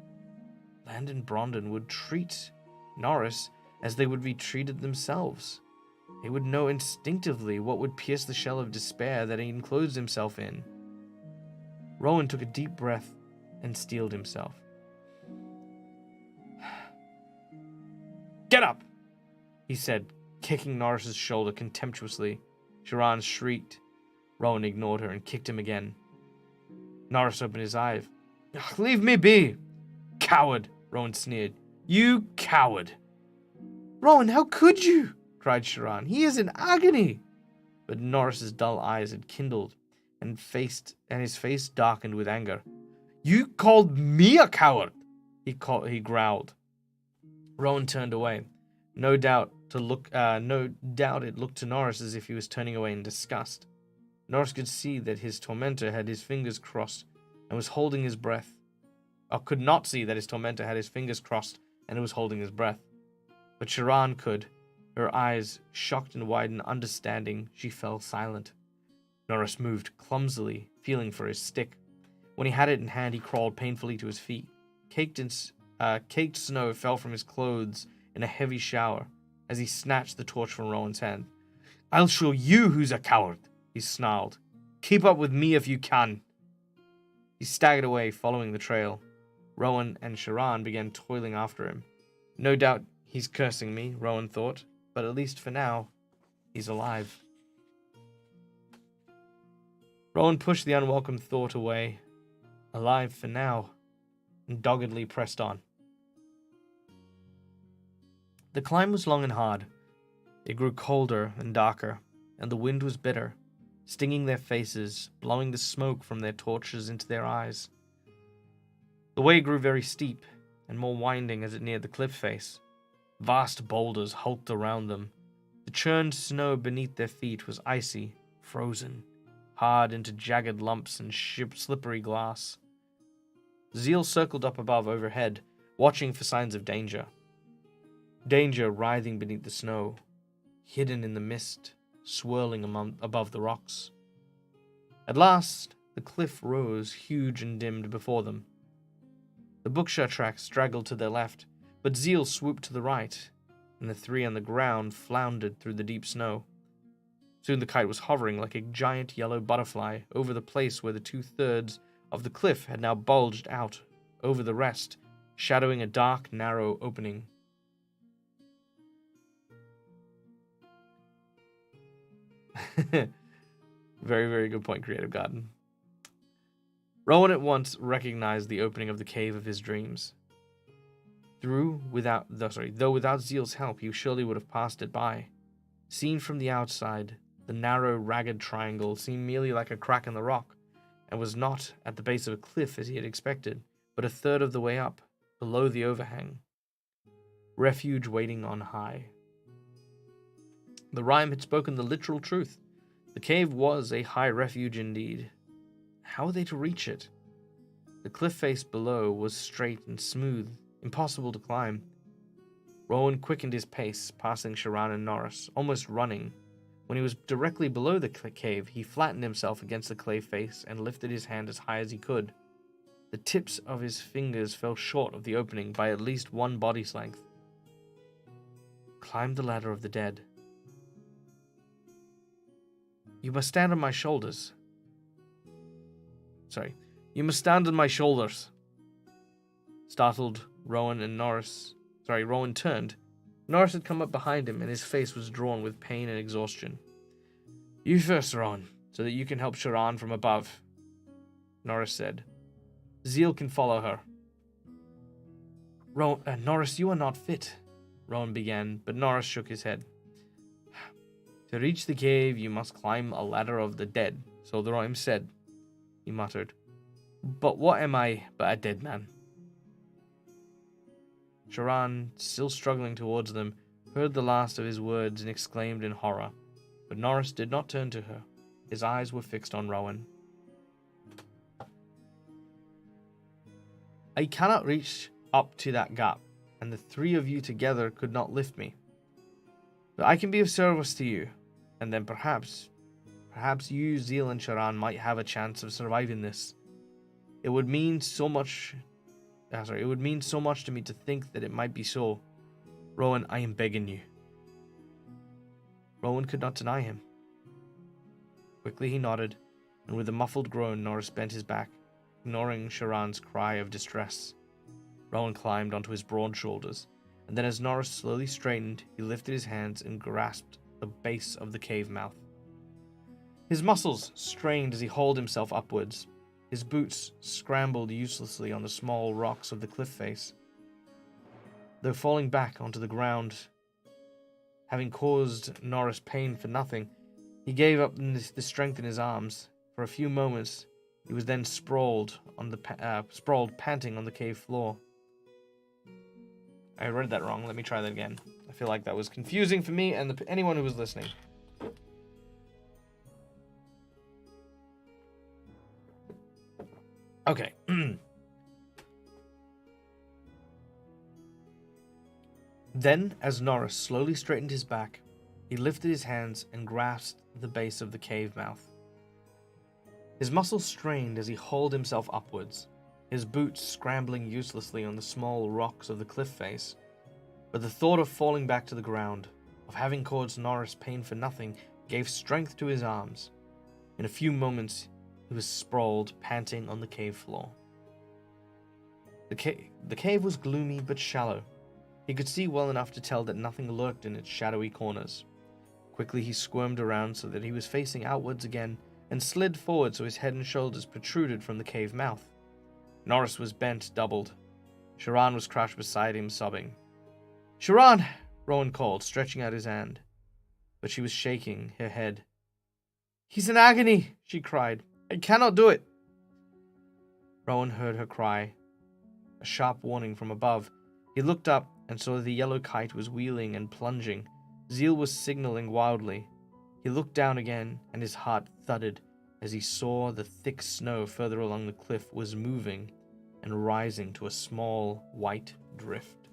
A: Lan and Brondon would treat Norris as they would be treated themselves. They would know instinctively what would pierce the shell of despair that he enclosed himself in. Rowan took a deep breath and steeled himself. "Get up!" he said, kicking Norris's shoulder contemptuously. Sharan shrieked. Rowan ignored her and kicked him again. Norris opened his eyes. Leave me be! Coward! Rowan sneered. You coward! Rowan, how could you? Cried Sharan. He is in agony! But Norris's dull eyes had kindled, and his face darkened with anger. You called me a coward! He growled. Rowan turned away. No doubt it looked to Norris as if he was turning away in disgust. Norris could see that his tormentor had his fingers crossed and was holding his breath. Or could not see that his tormentor had his fingers crossed and was holding his breath. But Sharan could. Her eyes shocked and wide in understanding, she fell silent. Norris moved clumsily, feeling for his stick. When he had it in hand, he crawled painfully to his feet. Caked snow fell from his clothes in a heavy shower as he snatched the torch from Rowan's hand. I'll show you who's a coward, he snarled. Keep up with me if you can. He staggered away, following the trail. Rowan and Sharan began toiling after him. No doubt he's cursing me, Rowan thought, but at least for now, he's alive. Rowan pushed the unwelcome thought away. Alive for now, and doggedly pressed on. The climb was long and hard. It grew colder and darker, and the wind was bitter, stinging their faces, blowing the smoke from their torches into their eyes. The way grew very steep and more winding as it neared the cliff face. Vast boulders hulked around them. The churned snow beneath their feet was icy, frozen, hard into jagged lumps and slippery glass. Zeal circled up above overhead, watching for signs of danger. Danger writhing beneath the snow, hidden in the mist, swirling above the rocks. At last, the cliff rose huge and dimmed before them. The Bukshah tracks straggled to their left, but Zeal swooped to the right, and the three on the ground floundered through the deep snow. Soon the kite was hovering like a giant yellow butterfly over the place where the 2/3 of the cliff had now bulged out over the rest, shadowing a dark, narrow opening. Very, very good point, Creative Garden. Rowan at once recognized the opening of the cave of his dreams. Though without Zeal's help, he surely would have passed it by. Seen from the outside, the narrow, ragged triangle seemed merely like a crack in the rock, and was not at the base of a cliff as he had expected, but 1/3 of the way up, below the overhang. Refuge waiting on high. The rhyme had spoken the literal truth. The cave was a high refuge indeed. How were they to reach it? The cliff face below was straight and smooth, impossible to climb. Rowan quickened his pace, passing Sharan and Norris, almost running. When he was directly below the cave, he flattened himself against the clay face and lifted his hand as high as he could. The tips of his fingers fell short of the opening by at least 1 body's length. Climb the ladder of the dead. You must stand on my shoulders. You must stand on my shoulders. Startled, Rowan turned. Norris had come up behind him, and his face was drawn with pain and exhaustion. You first, Rowan, so that you can help Sharan from above, Norris said. Zeal can follow her. Norris, you are not fit, Rowan began, but Norris shook his head. To reach the cave, you must climb a ladder of the dead, so the rhyme said, he muttered. But what am I but a dead man? Sharan, still struggling towards them, heard the last of his words and exclaimed in horror, but Norris did not turn to her. His eyes were fixed on Rowan. I cannot reach up to that gap, and the 3 of you together could not lift me. But I can be of service to you, and then perhaps you, Zeal, and Sharan might have a chance of surviving this. It would mean so much to me to think that it might be so. Rowan, I am begging you. Rowan could not deny him. Quickly he nodded, and with a muffled groan, Norris bent his back, ignoring Sharan's cry of distress. Rowan climbed onto his broad shoulders, and then as Norris slowly straightened, he lifted his hands and grasped the base of the cave mouth. His muscles strained as he hauled himself upwards. His boots scrambled uselessly on the small rocks of the cliff face. Though falling back onto the ground, having caused Norris pain for nothing, he gave up the strength in his arms. For a few moments, he was then sprawled panting on the cave floor. I read that wrong. Let me try that again. I feel like that was confusing for me and anyone who was listening. Okay. Then, as Norris slowly straightened his back, he lifted his hands and grasped the base of the cave mouth. His muscles strained as he hauled himself upwards, his boots scrambling uselessly on the small rocks of the cliff face. But the thought of falling back to the ground, of having caused Norris pain for nothing, gave strength to his arms. In a few moments, he was sprawled, panting on the cave floor. The cave was gloomy but shallow. He could see well enough to tell that nothing lurked in its shadowy corners. Quickly he squirmed around so that he was facing outwards again, and slid forward so his head and shoulders protruded from the cave mouth. Norris was bent, doubled. Sharan was crouched beside him, sobbing. "Sharan!" Rowan called, stretching out his hand. But she was shaking her head. "He's in agony!" she cried. "I cannot do it!" Rowan heard her cry. A sharp warning from above. He looked up and saw the yellow kite was wheeling and plunging. Zeal was signaling wildly. He looked down again, and his heart thudded as he saw the thick snow further along the cliff was moving and rising to a small white drift.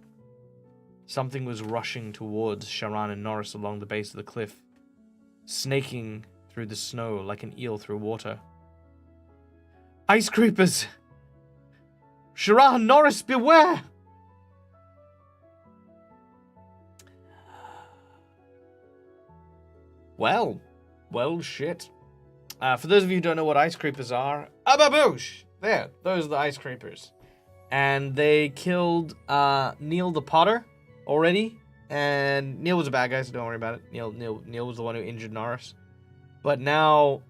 A: Something was rushing towards Sharan and Norris along the base of the cliff, snaking through the snow like an eel through water. "Ice creepers! Sharan, Norris, beware!" Well, shit. For those of you who don't know what ice creepers are, ababoosh! There, those are the ice creepers. And they killed Neil the Potter already. And Neil was a bad guy, so don't worry about it. Neil was the one who injured Norris. But now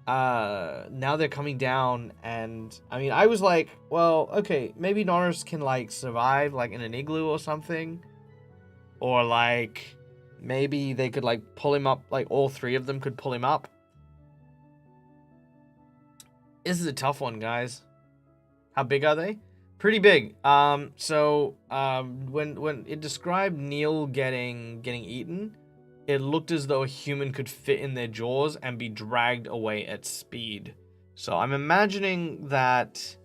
A: they're coming down, and I mean, I was like, well, okay, maybe Norris can like survive like in an igloo or something, or like maybe they could like pull him up, like all three of them could pull him up. This is a tough one, guys. How big are they? Pretty big. When it described Neil getting eaten, it looked as though a human could fit in their jaws and be dragged away at speed. So I'm imagining that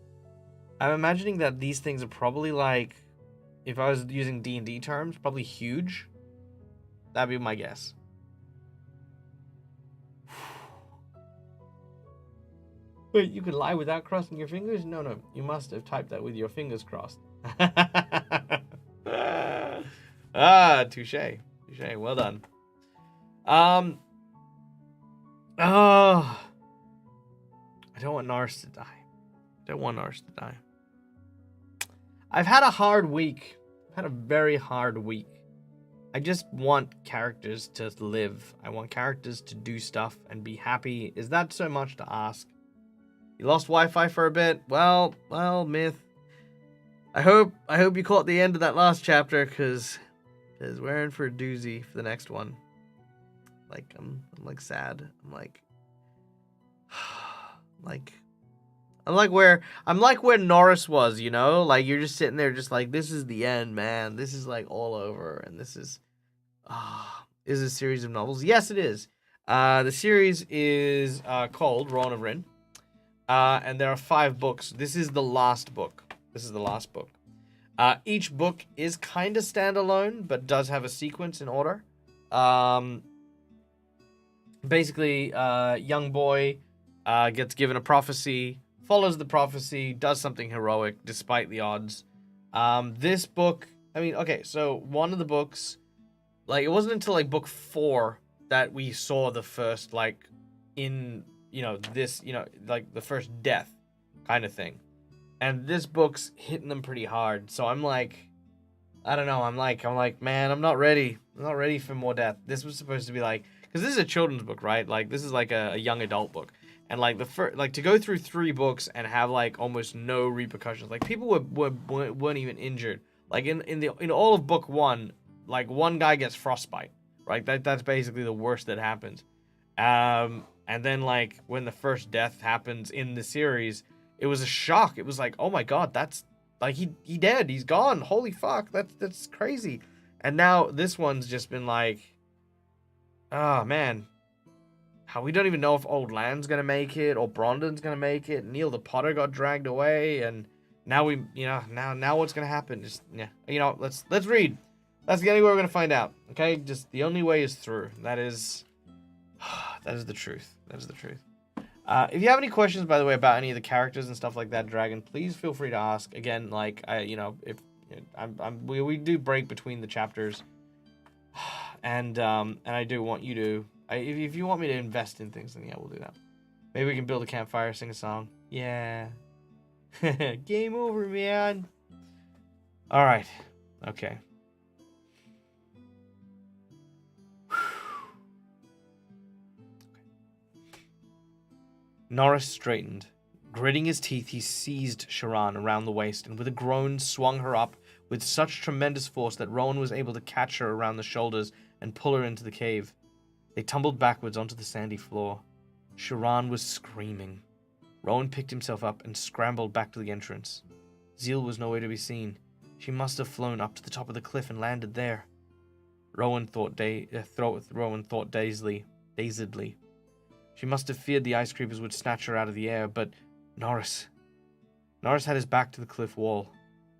A: these things are probably like, if I was using D&D terms, probably huge. That'd be my guess. Wait, you could lie without crossing your fingers? No, you must have typed that with your fingers crossed. Touche. Well done. I don't want Norris to die. I've had a hard week. I've had a very hard week. I just want characters to live. I want characters to do stuff and be happy. Is that so much to ask? You lost Wi-Fi for a bit? Well, Myth. I hope you caught the end of that last chapter, because we're in for a doozy for the next one. Like, I'm like sad. I'm like where Norris was, you know? Like, you're just sitting there just like, this is the end, man. This is like all over, and this is a series of novels. Yes, it is. The series is called Rowan of Rin. And there are 5 books. This is the last book. Each book is kind of standalone, but does have a sequence in order. Basically, young boy gets given a prophecy, follows the prophecy, does something heroic despite the odds. This book, I mean, okay, so one of the books, like, it wasn't until like book 4 that we saw the first, like, like the first death kind of thing. And this book's hitting them pretty hard. So I'm like, I don't know. I'm like, man, I'm not ready. I'm not ready for more death. This was supposed to be like, because this is a children's book, right? Like this is like a young adult book, and like to go through 3 books and have like almost no repercussions. Like people weren't even injured. Like in all of book 1, like one guy gets frostbite, right? That's basically the worst that happens. And then like when the first death happens in the series, it was a shock. It was like, oh my god, that's like he dead. He's gone. Holy fuck, that's crazy. And now this one's just been like, oh man, how we don't even know if Old Land's gonna make it or Brondon's gonna make it. Neil the Potter got dragged away, and now we, now what's gonna happen? Just let's read. That's the only way we're gonna find out. Okay, just the only way is through. That is the truth. That is the truth. If you have any questions, by the way, about any of the characters and stuff like that, Dragon, please feel free to ask. Again, like we do break between the chapters, and I do want you to. If you want me to invest in things, then yeah, we'll do that. Maybe we can build a campfire, sing a song. Yeah. Game over, man. All right. Okay. Norris straightened. Gritting his teeth, he seized Sharan around the waist and with a groan swung her up with such tremendous force that Rowan was able to catch her around the shoulders and pull her into the cave. They tumbled backwards onto the sandy floor. Sharan was screaming. Rowan picked himself up and scrambled back to the entrance. Zeal was nowhere to be seen. She must have flown up to the top of the cliff and landed there. Rowan thought dazedly. She must have feared the ice creepers would snatch her out of the air, but Norris had his back to the cliff wall.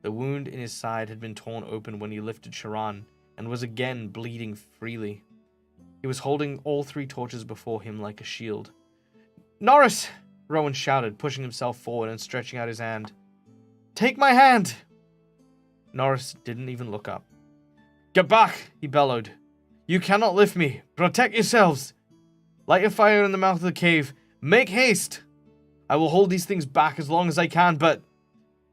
A: The wound in his side had been torn open when he lifted Sharan, and was again bleeding freely. He was holding all 3 torches before him like a shield. "Norris!" Rowan shouted, pushing himself forward and stretching out his hand. "Take my hand!" Norris didn't even look up. "Get back!" he bellowed. "You cannot lift me! Protect yourselves! Light a fire in the mouth of the cave. Make haste! I will hold these things back as long as I can, but..."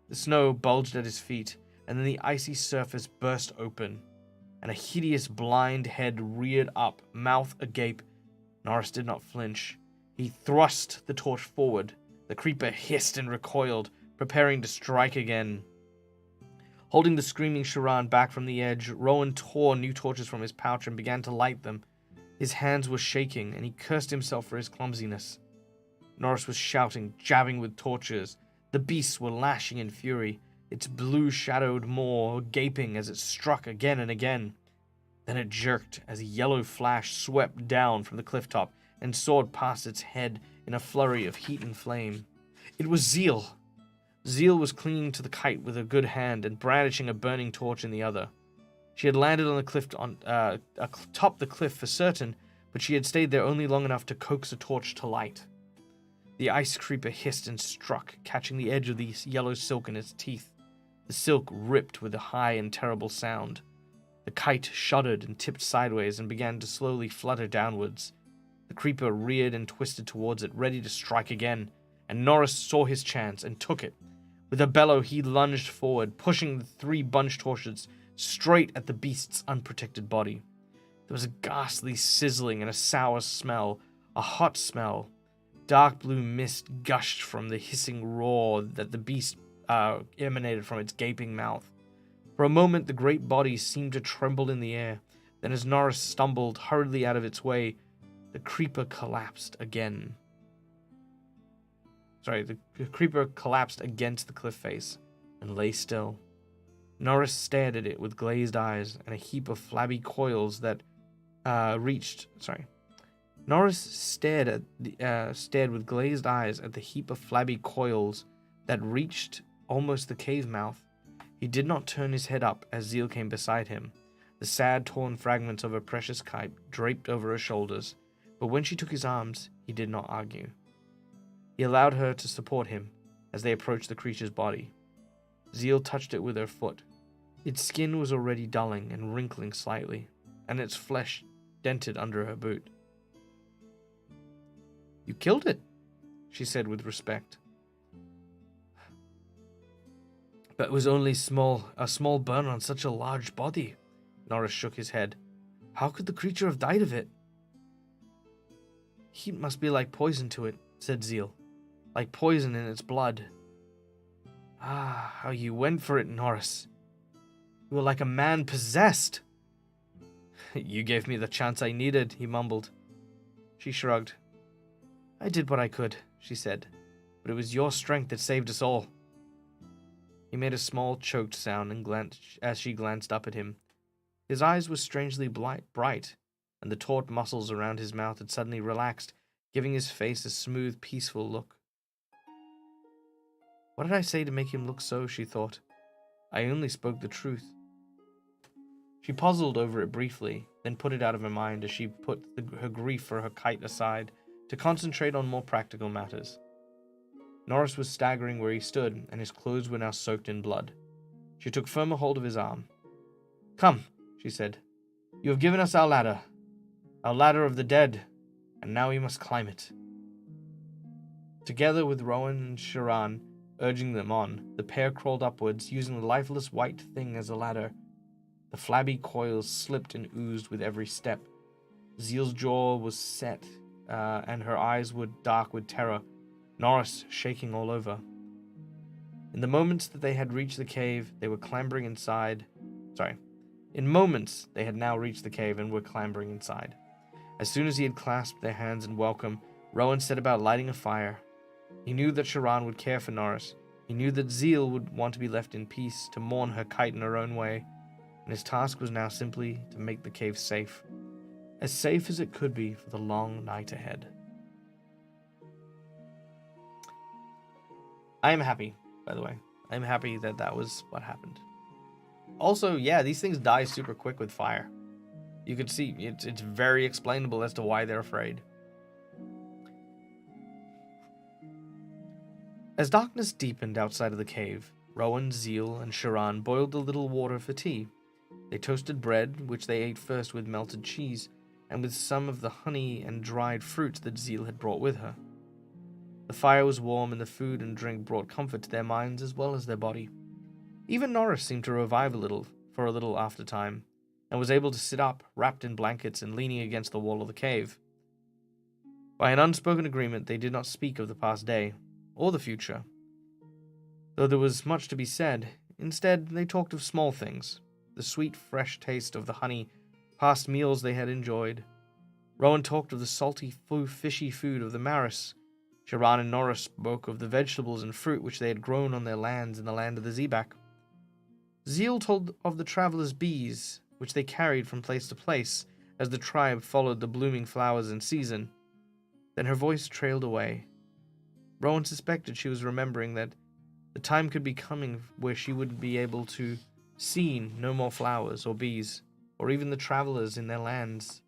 A: The snow bulged at his feet, and then the icy surface burst open, and a hideous blind head reared up, mouth agape. Norris did not flinch. He thrust the torch forward. The creeper hissed and recoiled, preparing to strike again. Holding the screaming Sharan back from the edge, Rowan tore new torches from his pouch and began to light them. His hands were shaking, and he cursed himself for his clumsiness. Norris was shouting, jabbing with torches. The beasts were lashing in fury, its blue shadowed maw gaping as it struck again and again. Then it jerked as a yellow flash swept down from the cliff top and soared past its head in a flurry of heat and flame. It was Zeal. Zeal was clinging to the kite with a good hand and brandishing a burning torch in the other. She had landed on the cliff atop the cliff for certain, but she had stayed there only long enough to coax a torch to light. The ice creeper hissed and struck, catching the edge of the yellow silk in its teeth. The silk ripped with a high and terrible sound. The kite shuddered and tipped sideways and began to slowly flutter downwards. The creeper reared and twisted towards it, ready to strike again, and Norris saw his chance and took it. With a bellow, he lunged forward, pushing the 3 bunch torches straight at the beast's unprotected body. There was a ghastly sizzling and a sour smell, a hot smell. Dark blue mist gushed from the hissing roar that the beast emanated from its gaping mouth. For a moment, the great body seemed to tremble in the air. Then as Norris stumbled hurriedly out of its way, the creeper collapsed again. The creeper collapsed against the cliff face and lay still. Norris stared at it with glazed eyes and a heap of flabby coils that Norris stared with glazed eyes at the heap of flabby coils that reached almost the cave mouth. He did not turn his head up as Zeal came beside him. The sad, torn fragments of her precious kite draped over her shoulders, but when she took his arms, he did not argue. He allowed her to support him as they approached the creature's body. Zeal touched it with her foot. Its skin was already dulling and wrinkling slightly, and its flesh dented under her boot. "You killed it," she said with respect. "But it was only a small burn on such a large body." Norris shook his head. "How could the creature have died of it?" Heat must be like poison to it, said Zeal. Like poison in its blood. Ah, how you went for it, Norris. You were like a man possessed. You gave me the chance I needed, he mumbled. She shrugged. I did what I could, she said, but it was your strength that saved us all. He made a small, choked sound as she glanced up at him. His eyes were strangely bright, and the taut muscles around his mouth had suddenly relaxed, giving his face a smooth, peaceful look. What did I say to make him look so, she thought. I only spoke the truth. She puzzled over it briefly, then put it out of her mind as she put her grief for her kite aside to concentrate on more practical matters. Norris was staggering where he stood, and his clothes were now soaked in blood. She took firmer hold of his arm. Come, she said. You have given us our ladder of the dead, and now we must climb it. Together with Rowan and Sharan urging them on, the pair crawled upwards, using the lifeless white thing as a ladder. The flabby coils slipped and oozed with every step. Zeal's jaw was set, and her eyes were dark with terror, Norris shaking all over. In the moments that they had reached the cave, they were clambering inside. In moments, they had now reached the cave and were clambering inside. As soon as he had clasped their hands in welcome, Rowan set about lighting a fire. He knew that Sharan would care for Norris. He knew that Zeal would want to be left in peace, to mourn her kite in her own way, and his task was now simply to make the cave safe. As safe as it could be for the long night ahead. I am happy, by the way. I am happy that that was what happened. Also, yeah, these things die super quick with fire. You can see, it's very explainable as to why they're afraid. As darkness deepened outside of the cave, Rowan, Zeal, and Sharan boiled a little water for tea. They toasted bread, which they ate first with melted cheese, and with some of the honey and dried fruit that Zeal had brought with her. The fire was warm, and the food and drink brought comfort to their minds as well as their body. Even Norris seemed to revive for a little after time, and was able to sit up, wrapped in blankets and leaning against the wall of the cave. By an unspoken agreement, they did not speak of the past day, or the future. Though there was much to be said, instead they talked of small things, the sweet, fresh taste of the honey, past meals they had enjoyed. Rowan talked of the salty, fishy food of the Maris. Sharan and Norris spoke of the vegetables and fruit which they had grown on their lands in the land of the Zebak. Zeal told of the travelers' bees, which they carried from place to place, as the tribe followed the blooming flowers in season. Then her voice trailed away. Rowan suspected she was remembering that the time could be coming where she would be able to see no more flowers or bees, or even the travelers in their lands.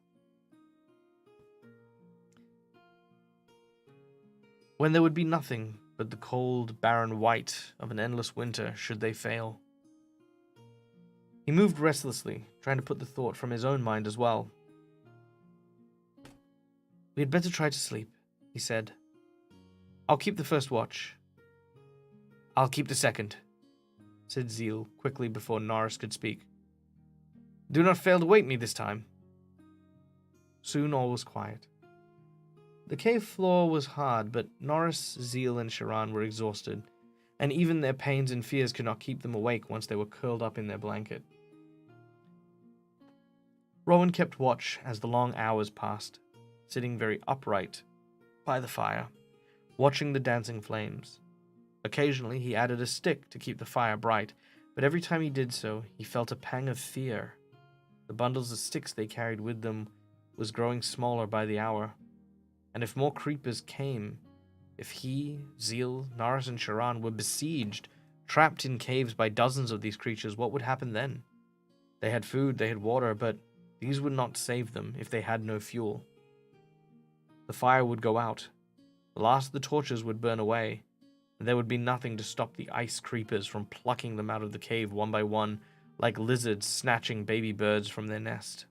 A: When there would be nothing but the cold, barren white of an endless winter should they fail. He moved restlessly, trying to put the thought from his own mind as well. We had better try to sleep, he said. I'll keep the first watch. I'll keep the second, said Zeal quickly before Norris could speak. Do not fail to wake me this time. Soon all was quiet. The cave floor was hard, but Norris, Zeal, and Sharan were exhausted, and even their pains and fears could not keep them awake once they were curled up in their blanket. Rowan kept watch as the long hours passed, sitting very upright by the fire, watching the dancing flames. Occasionally he added a stick to keep the fire bright, but every time he did so, he felt a pang of fear. The bundles of sticks they carried with them was growing smaller by the hour, and if more creepers came, if he, Zeal, Norris, and Sharan were besieged, trapped in caves by dozens of these creatures, what would happen then? They had food, they had water, but these would not save them if they had no fuel. The fire would go out, the last of the torches would burn away, and there would be nothing to stop the ice creepers from plucking them out of the cave one by one, like lizards snatching baby birds from their nest.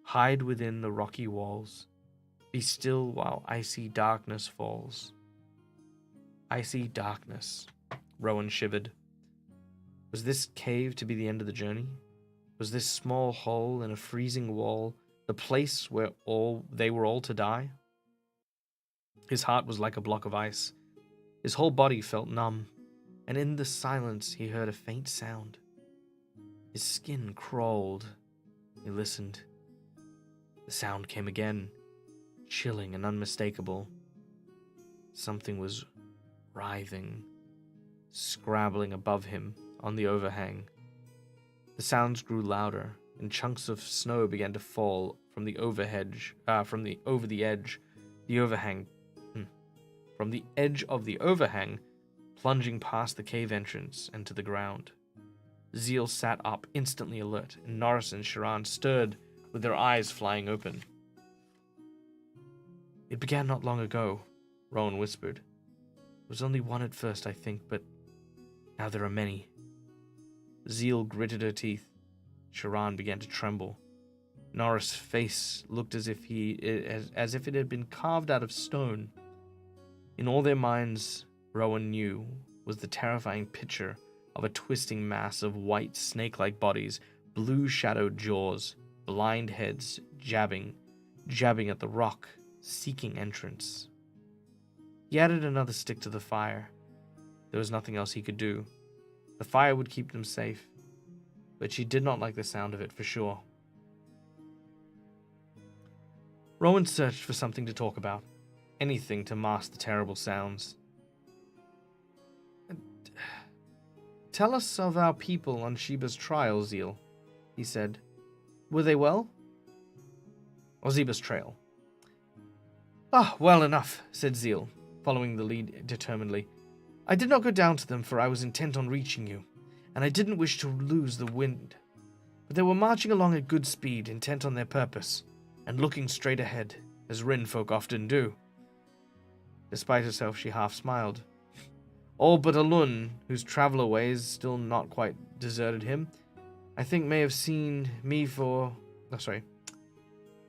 A: Hide within the rocky walls. Be still while icy darkness falls. Icy darkness. Rowan shivered. Was this cave to be the end of the journey? Was this small hole in a freezing wall the The place where they were all to die? His heart was like a block of ice. His whole body felt numb, and in the silence he heard a faint sound. His skin crawled. He listened. The sound came again, chilling and unmistakable. Something was writhing, scrabbling above him on the overhang. The sounds grew louder, and chunks of snow began to fall from the edge of the overhang, plunging past the cave entrance and to the ground. Zeal sat up, instantly alert, and Norris and Sharan stirred with their eyes flying open. "It began not long ago," Rowan whispered. "There was only one at first, I think, but now there are many." Zeal gritted her teeth. Sharan began to tremble. Norris' face looked as if it had been carved out of stone. In all their minds, Rowan knew, was the terrifying picture of a twisting mass of white snake-like bodies, blue-shadowed jaws, blind heads, jabbing at the rock, seeking entrance. He added another stick to the fire. There was nothing else he could do. The fire would keep them safe, but she did not like the sound of it for sure. Rowan searched for something to talk about, anything to mask the terrible sounds. "Tell us of our people on Sheba's trial, Zeal," he said. "Were they well?" "Or Zeba's trail." "Ah, well enough," said Zeal, following the lead determinedly. "I did not go down to them, for I was intent on reaching you, and I didn't wish to lose the wind. But they were marching along at good speed, intent on their purpose, and looking straight ahead, as Rin folk often do." Despite herself, she half smiled. "All but Alun, whose traveler ways still not quite deserted him, I think may have seen me for...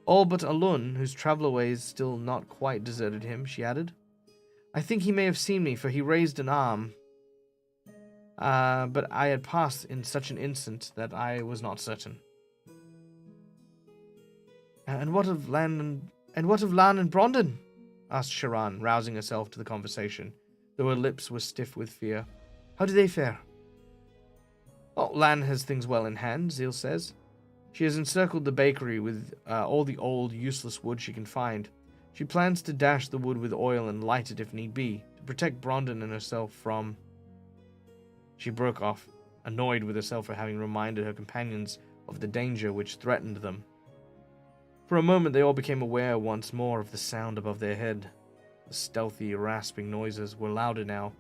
A: All but Alun, whose traveler ways still not quite deserted him," she added. "I think he may have seen me, for he raised an arm. But I had passed in such an instant that I was not certain." And what of Lan and Brondon?" asked Sharan, rousing herself to the conversation, though her lips were stiff with fear. "How do they fare?" "Oh, Lan has things well in hand," Zeal says. "She has encircled the bakery with all the old, useless wood she can find. She plans to dash the wood with oil and light it if need be, to protect Brondon and herself from..." She broke off, annoyed with herself for having reminded her companions of the danger which threatened them. For a moment they all became aware once more of the sound above their head. The stealthy, rasping noises were louder now,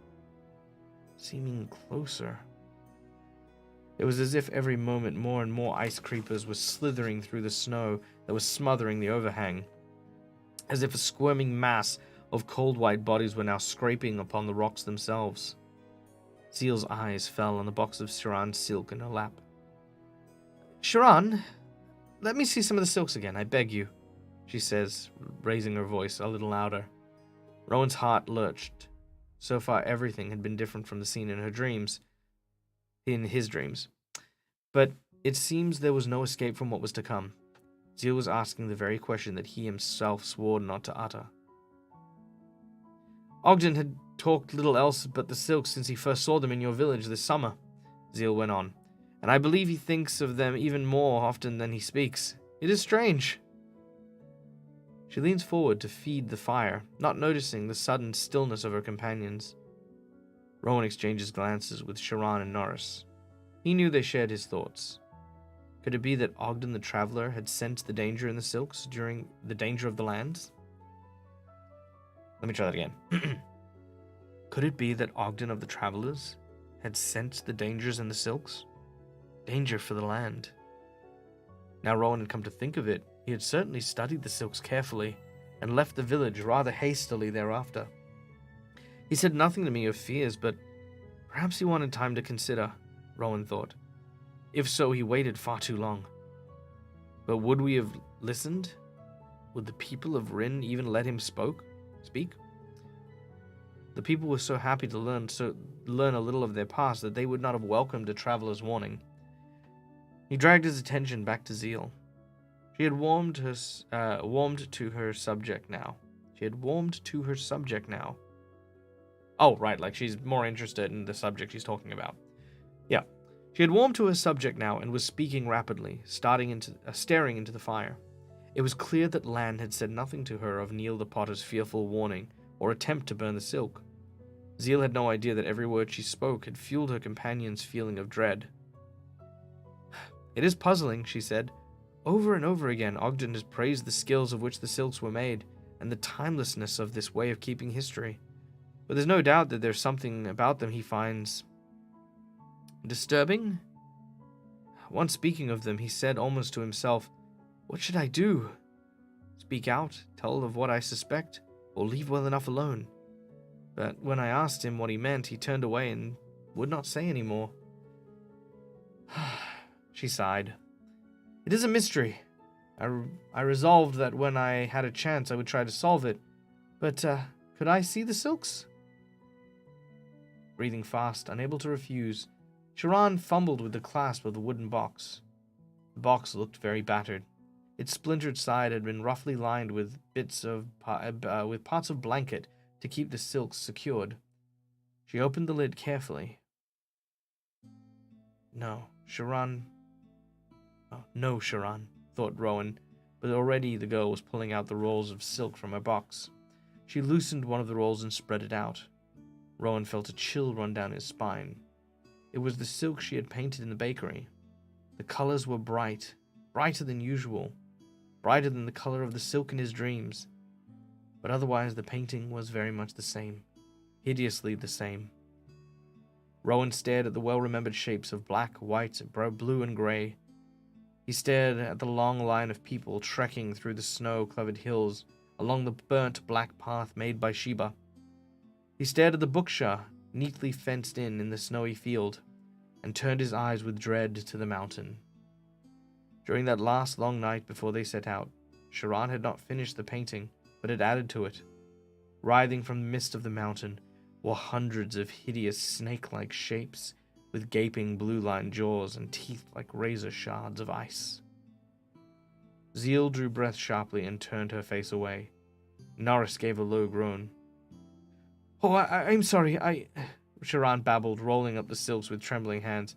A: seeming closer. It was as if every moment more and more ice creepers were slithering through the snow that was smothering the overhang, as if a squirming mass of cold white bodies were now scraping upon the rocks themselves. Zeal's eyes fell on the box of Sharan's silk in her lap. "Sharan, let me see some of the silks again, I beg you," she says, raising her voice a little louder. Rowan's heart lurched. So far everything had been different from the scene in his dreams. But it seems there was no escape from what was to come. Zeal was asking the very question that he himself swore not to utter. "Ogden had talked little else but the silks since he first saw them in your village this summer," Zeal went on, "and I believe he thinks of them even more often than he speaks. It is strange." She leans forward to feed the fire, not noticing the sudden stillness of her companions. Rowan exchanges glances with Sharan and Norris. He knew they shared his thoughts. Could it be that Ogden the Traveler had sensed the danger in the silks during the danger of the lands? Let me try that again. Could it be that Ogden of the Travelers had sensed the dangers in the silks? Danger for the land. Now Rowan had come to think of it, he had certainly studied the silks carefully and left the village rather hastily thereafter. He said nothing to me of fears, but perhaps he wanted time to consider, Rowan thought. If so, he waited far too long. But would we have listened? Would the people of Rin even let him speak? The people were so happy to learn a little of their past that they would not have welcomed a traveler's warning. He dragged his attention back to Zeal. She had warmed to her subject now. She had warmed to her subject now. Oh, right, like she's more interested in the subject she's talking about. Yeah. She had warmed to her subject now and was speaking rapidly, staring into the fire. It was clear that Lan had said nothing to her of Neil the Potter's fearful warning or attempt to burn the silk. Zeal had no idea that every word she spoke had fueled her companion's feeling of dread. It is puzzling, she said. Over and over again, Ogden has praised the skills of which the silks were made, and the timelessness of this way of keeping history. But there's no doubt that there's something about them he finds disturbing. Once speaking of them, he said almost to himself, "What should I do? Speak out, tell of what I suspect, or leave well enough alone?" But when I asked him what he meant, he turned away and would not say any more. She sighed. It is a mystery. I resolved that when I had a chance I would try to solve it. But, could I see the silks? Breathing fast, unable to refuse, Sharan fumbled with the clasp of the wooden box. The box looked very battered. Its splintered side had been roughly lined with with parts of blanket to keep the silks secured. She opened the lid carefully. No, Sharan, thought Rowan, but already the girl was pulling out the rolls of silk from her box. She loosened one of the rolls and spread it out. Rowan felt a chill run down his spine. It was the silk she had painted in the bakery. The colors were bright, brighter than usual, brighter than the color of the silk in his dreams. But otherwise the painting was very much the same, hideously the same. Rowan stared at the well-remembered shapes of black, white, blue, and gray. He stared at the long line of people trekking through the snow-covered hills along the burnt black path made by Sheba. He stared at the Bukshah, neatly fenced in the snowy field, and turned his eyes with dread to the mountain. During that last long night before they set out, Sharan had not finished the painting, but had added to it. Writhing from the mist of the mountain were hundreds of hideous snake-like shapes, with gaping blue-lined jaws and teeth like razor shards of ice. Zeal drew breath sharply and turned her face away. Norris gave a low groan. "Oh, I'm sorry, Sharan babbled, rolling up the silks with trembling hands.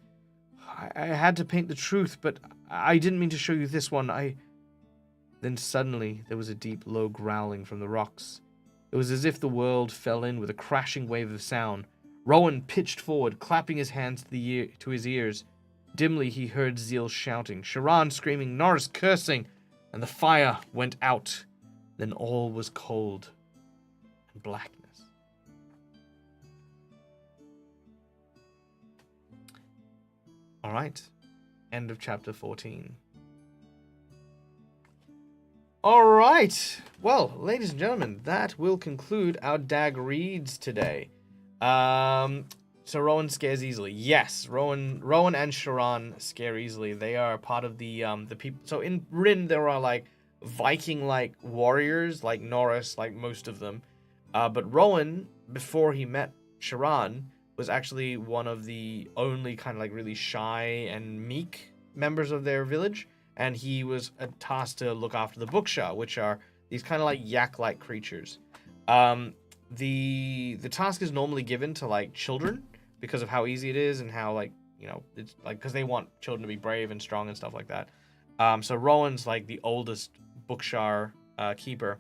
A: I had to paint the truth, but I didn't mean to show you this one. Then suddenly there was a deep, low growling from the rocks. It was as if the world fell in with a crashing wave of sound. Rowan pitched forward, clapping his hands to his ears. Dimly he heard Zeal shouting, Sharan screaming, Norris cursing, and the fire went out. Then all was cold and blackness. All right, end of chapter 14. All right, well, ladies and gentlemen, that will conclude our DAG reads today. So Rowan scares easily. Yes, Rowan and Sharan scare easily. They are part of the people. So in Rin, there are like Viking-like warriors, like Norris, like most of them. But Rowan, before he met Sharan, was actually one of the only kind of like really shy and meek members of their village. And he was tasked to look after the Bukshah, which are these kind of like yak-like creatures. The task is normally given to like children because of how easy it is and how like, you know, it's like because they want children to be brave and strong and stuff like that. So Rowan's like the oldest Bukshah keeper.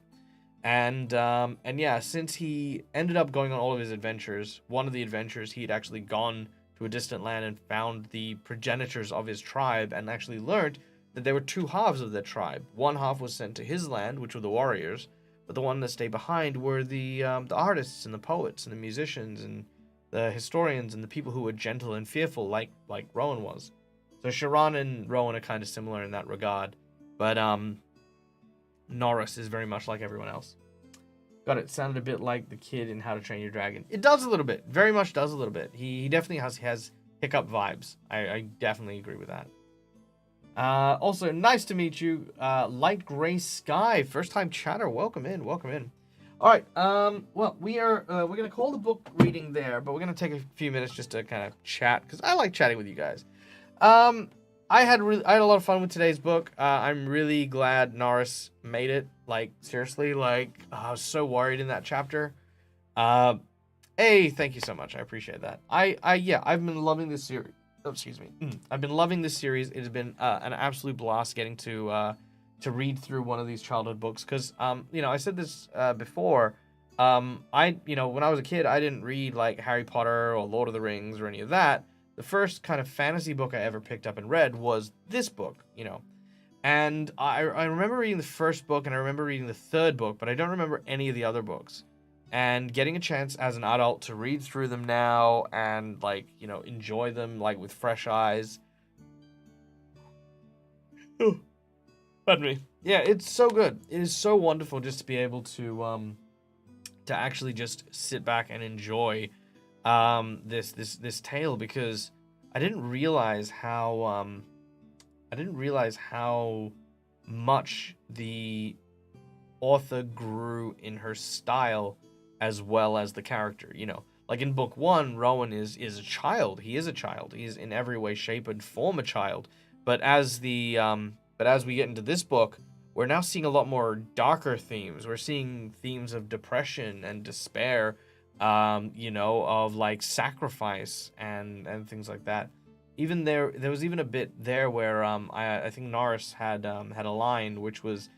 A: And yeah, since he ended up going on all of his adventures, one of the adventures he'd actually gone to a distant land and found the progenitors of his tribe and actually learned that there were two halves of their tribe. One half was sent to his land, which were the warriors, but the one that stayed behind were the artists and the poets and the musicians and the historians and the people who were gentle and fearful, like Rowan was. So Sharan and Rowan are kind of similar in that regard, but Norris is very much like everyone else. God, it sounded a bit like the kid in How to Train Your Dragon. It does a little bit, very much does a little bit. He definitely has Hiccup vibes. I definitely agree with that. Also, nice to meet you, Light Gray Sky, first time chatter. Welcome in. All right. Well, we're gonna call the book reading there, but we're gonna take a few minutes just to kind of chat because I like chatting with you guys. I had a lot of fun with today's book. I'm really glad Norris made it. Like, seriously, like, I was so worried in that chapter. Hey, thank you so much. I appreciate that. Yeah, I've been loving this series. Oh, excuse me. I've been loving this series. It has been an absolute blast getting to read through one of these childhood books. Because, you know, I said this before. When I was a kid, I didn't read like Harry Potter or Lord of the Rings or any of that. The first kind of fantasy book I ever picked up and read was this book, you know. And I remember reading the first book and I remember reading the third book, but I don't remember any of the other books. And getting a chance as an adult to read through them now and, like, you know, enjoy them, like, with fresh eyes. Oh, pardon me. Yeah, it's so good. It is so wonderful just to be able to actually just sit back and enjoy this tale, because I didn't realize how much the author grew in her style as well as the character. You know, like in book 1, Rowan is a child. He is a child. He is in every way, shape, and form a child. But as we get into this book, we're now seeing a lot more darker themes. We're seeing themes of depression and despair, you know, of like sacrifice and things like that. Even there was even a bit there where I think Norris had a line which was,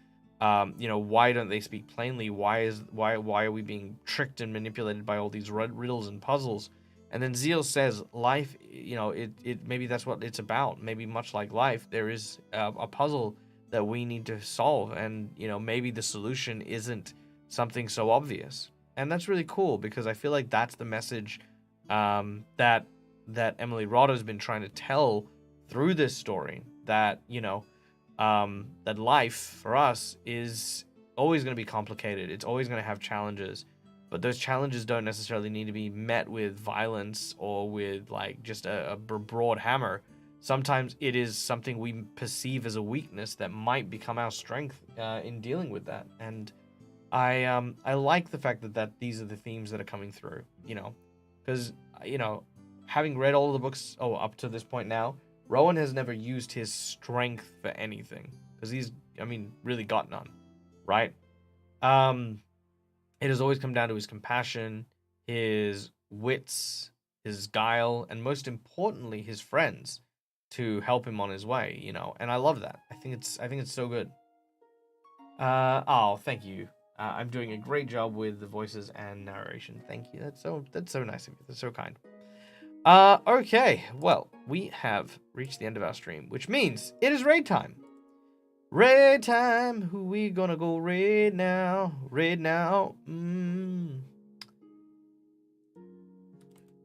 A: you know, why don't they speak plainly? Why are we being tricked and manipulated by all these riddles and puzzles? And then Zeal says, life, you know, it maybe that's what it's about. Maybe much like life, there is a puzzle that we need to solve, and you know, maybe the solution isn't something so obvious. And that's really cool, because I feel like that's the message that Emily Rodda's been trying to tell through this story, that, you know, that life for us is always going to be complicated. It's always going to have challenges, but those challenges don't necessarily need to be met with violence or with like just a broad hammer. Sometimes it is something we perceive as a weakness that might become our strength in dealing with that. And I like the fact that these are the themes that are coming through, you know, because, you know, having read all of the books up to this point now, Rowan has never used his strength for anything, because he's, I mean, really got none, right? It has always come down to his compassion, his wits, his guile, and most importantly, his friends to help him on his way, you know. And I love that. I think it's so good. Oh, thank you. I'm doing a great job with the voices and narration. Thank you. That's so nice of you. That's so kind. Okay. Well, we have reached the end of our stream, which means it is raid time. Raid time. Who we gonna go raid now? Raid now.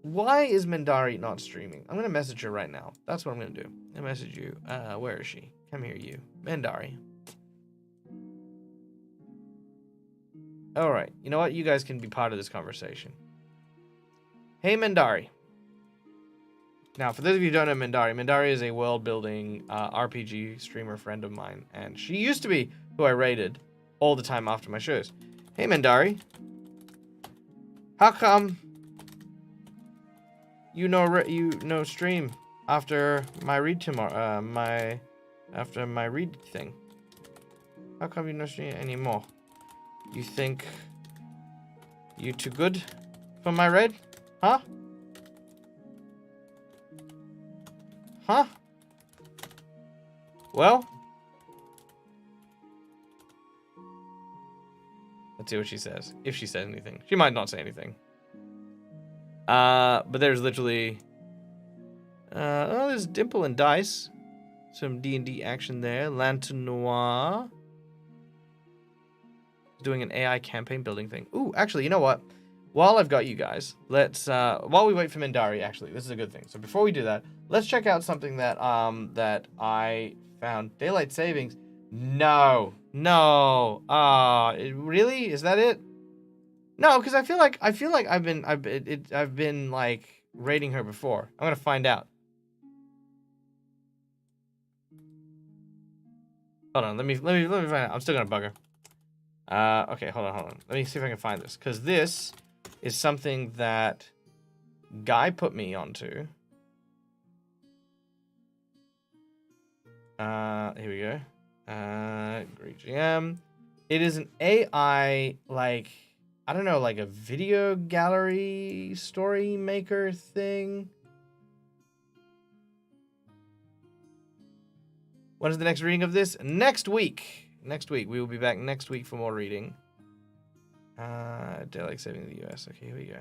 A: Why is Mendari not streaming? I'm gonna message her right now. That's what I'm gonna do. I message you. Where is she? Come here, you. Mendari. Alright, you know what? You guys can be part of this conversation. Hey, Mendari. Now, for those of you who don't know Mendari is a world-building RPG streamer friend of mine, and she used to be who I raided all the time after my shows. Hey, Mendari. How come you no stream after my read tomorrow? After my read thing. How come you no stream anymore? You think you too good for my raid? Huh? Huh? Well, let's see what she says. If she says anything. She might not say anything. But there's literally oh, there's Dimple and Dice. Some D&D action there. Lantern Noir. Doing an AI campaign building thing. Ooh, actually, you know what? While I've got you guys, let's while we wait for Mendari, actually, this is a good thing. So before we do that, let's check out something that that I found. Daylight savings. No. Really? Is that it? No, because I feel like I've been like rating her before. I'm gonna find out. Hold on, let me find out. I'm still gonna bug her. Okay, hold on. Let me see if I can find this, because this is something that Guy put me onto. Here we go. Great GM. It is an AI, like, I don't know, like a video gallery story maker thing. When is the next reading of this? Next week. Next week. We will be back next week for more reading. Daylight saving the US. Okay, here we go.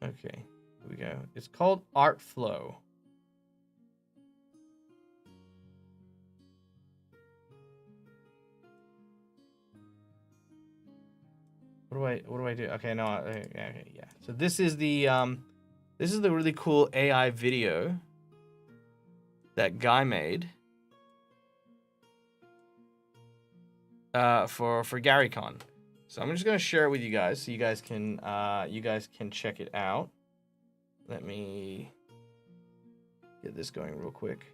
A: Okay, here we go. It's called Art Flow. What do I do? Okay, no, okay, yeah. So this is the really cool AI video that Guy made for GaryCon. So I'm just gonna share it with you guys so you guys can check it out. Let me get this going real quick.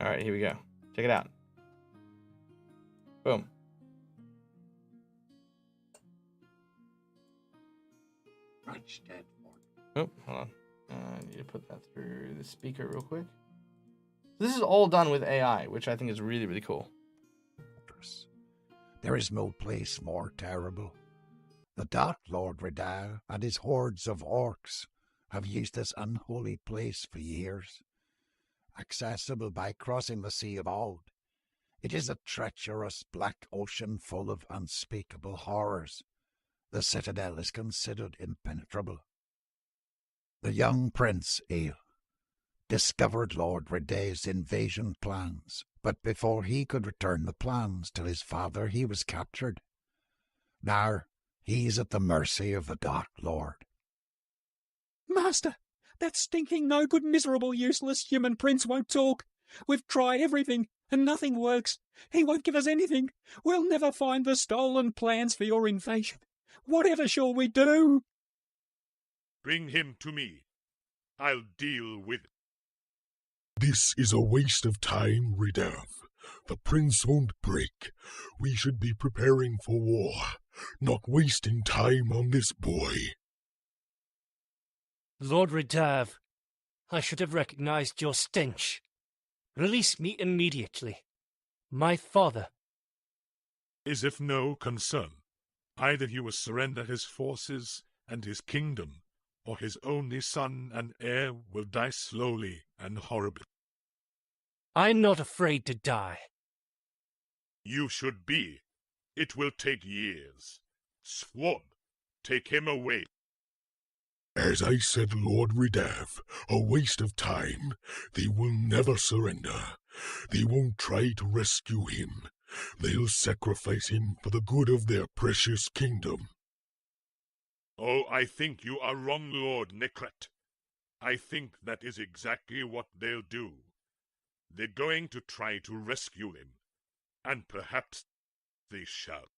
A: All right, here we go. Check it out. Boom. Oh, hold on. I need to put that through the speaker real quick. This is all done with AI, which I think is really, really cool.
B: There is no place more terrible. The Dark Lord Redow and his hordes of orcs have used this unholy place for years. Accessible by crossing the Sea of Ald, it is a treacherous black ocean full of unspeakable horrors. The citadel is considered impenetrable. The young Prince Ale discovered Lord Reday's invasion plans, but before he could return the plans to his father, he was captured. Now he's at the mercy of the Dark Lord.
C: Master, that stinking, no-good, miserable, useless human prince won't talk. We've tried everything, and nothing works. He won't give us anything. We'll never find the stolen plans for your invasion. Whatever shall we do?
D: Bring him to me. I'll deal with it.
E: This is a waste of time, Redav. The prince won't break. We should be preparing for war, not wasting time on this boy.
F: Lord Redav, I should have recognized your stench. Release me immediately. My father
D: is of no concern. Either he will surrender his forces and his kingdom, or his only son and heir will die slowly and horribly.
F: I'm not afraid to die.
D: You should be. It will take years. Sword, take him away.
E: As I said, Lord Redav, a waste of time. They will never surrender. They won't try to rescue him. They'll sacrifice him for the good of their precious kingdom.
D: Oh, I think you are wrong, Lord Nekret. I think that is exactly what they'll do. They're going to try to rescue him, and perhaps they shall.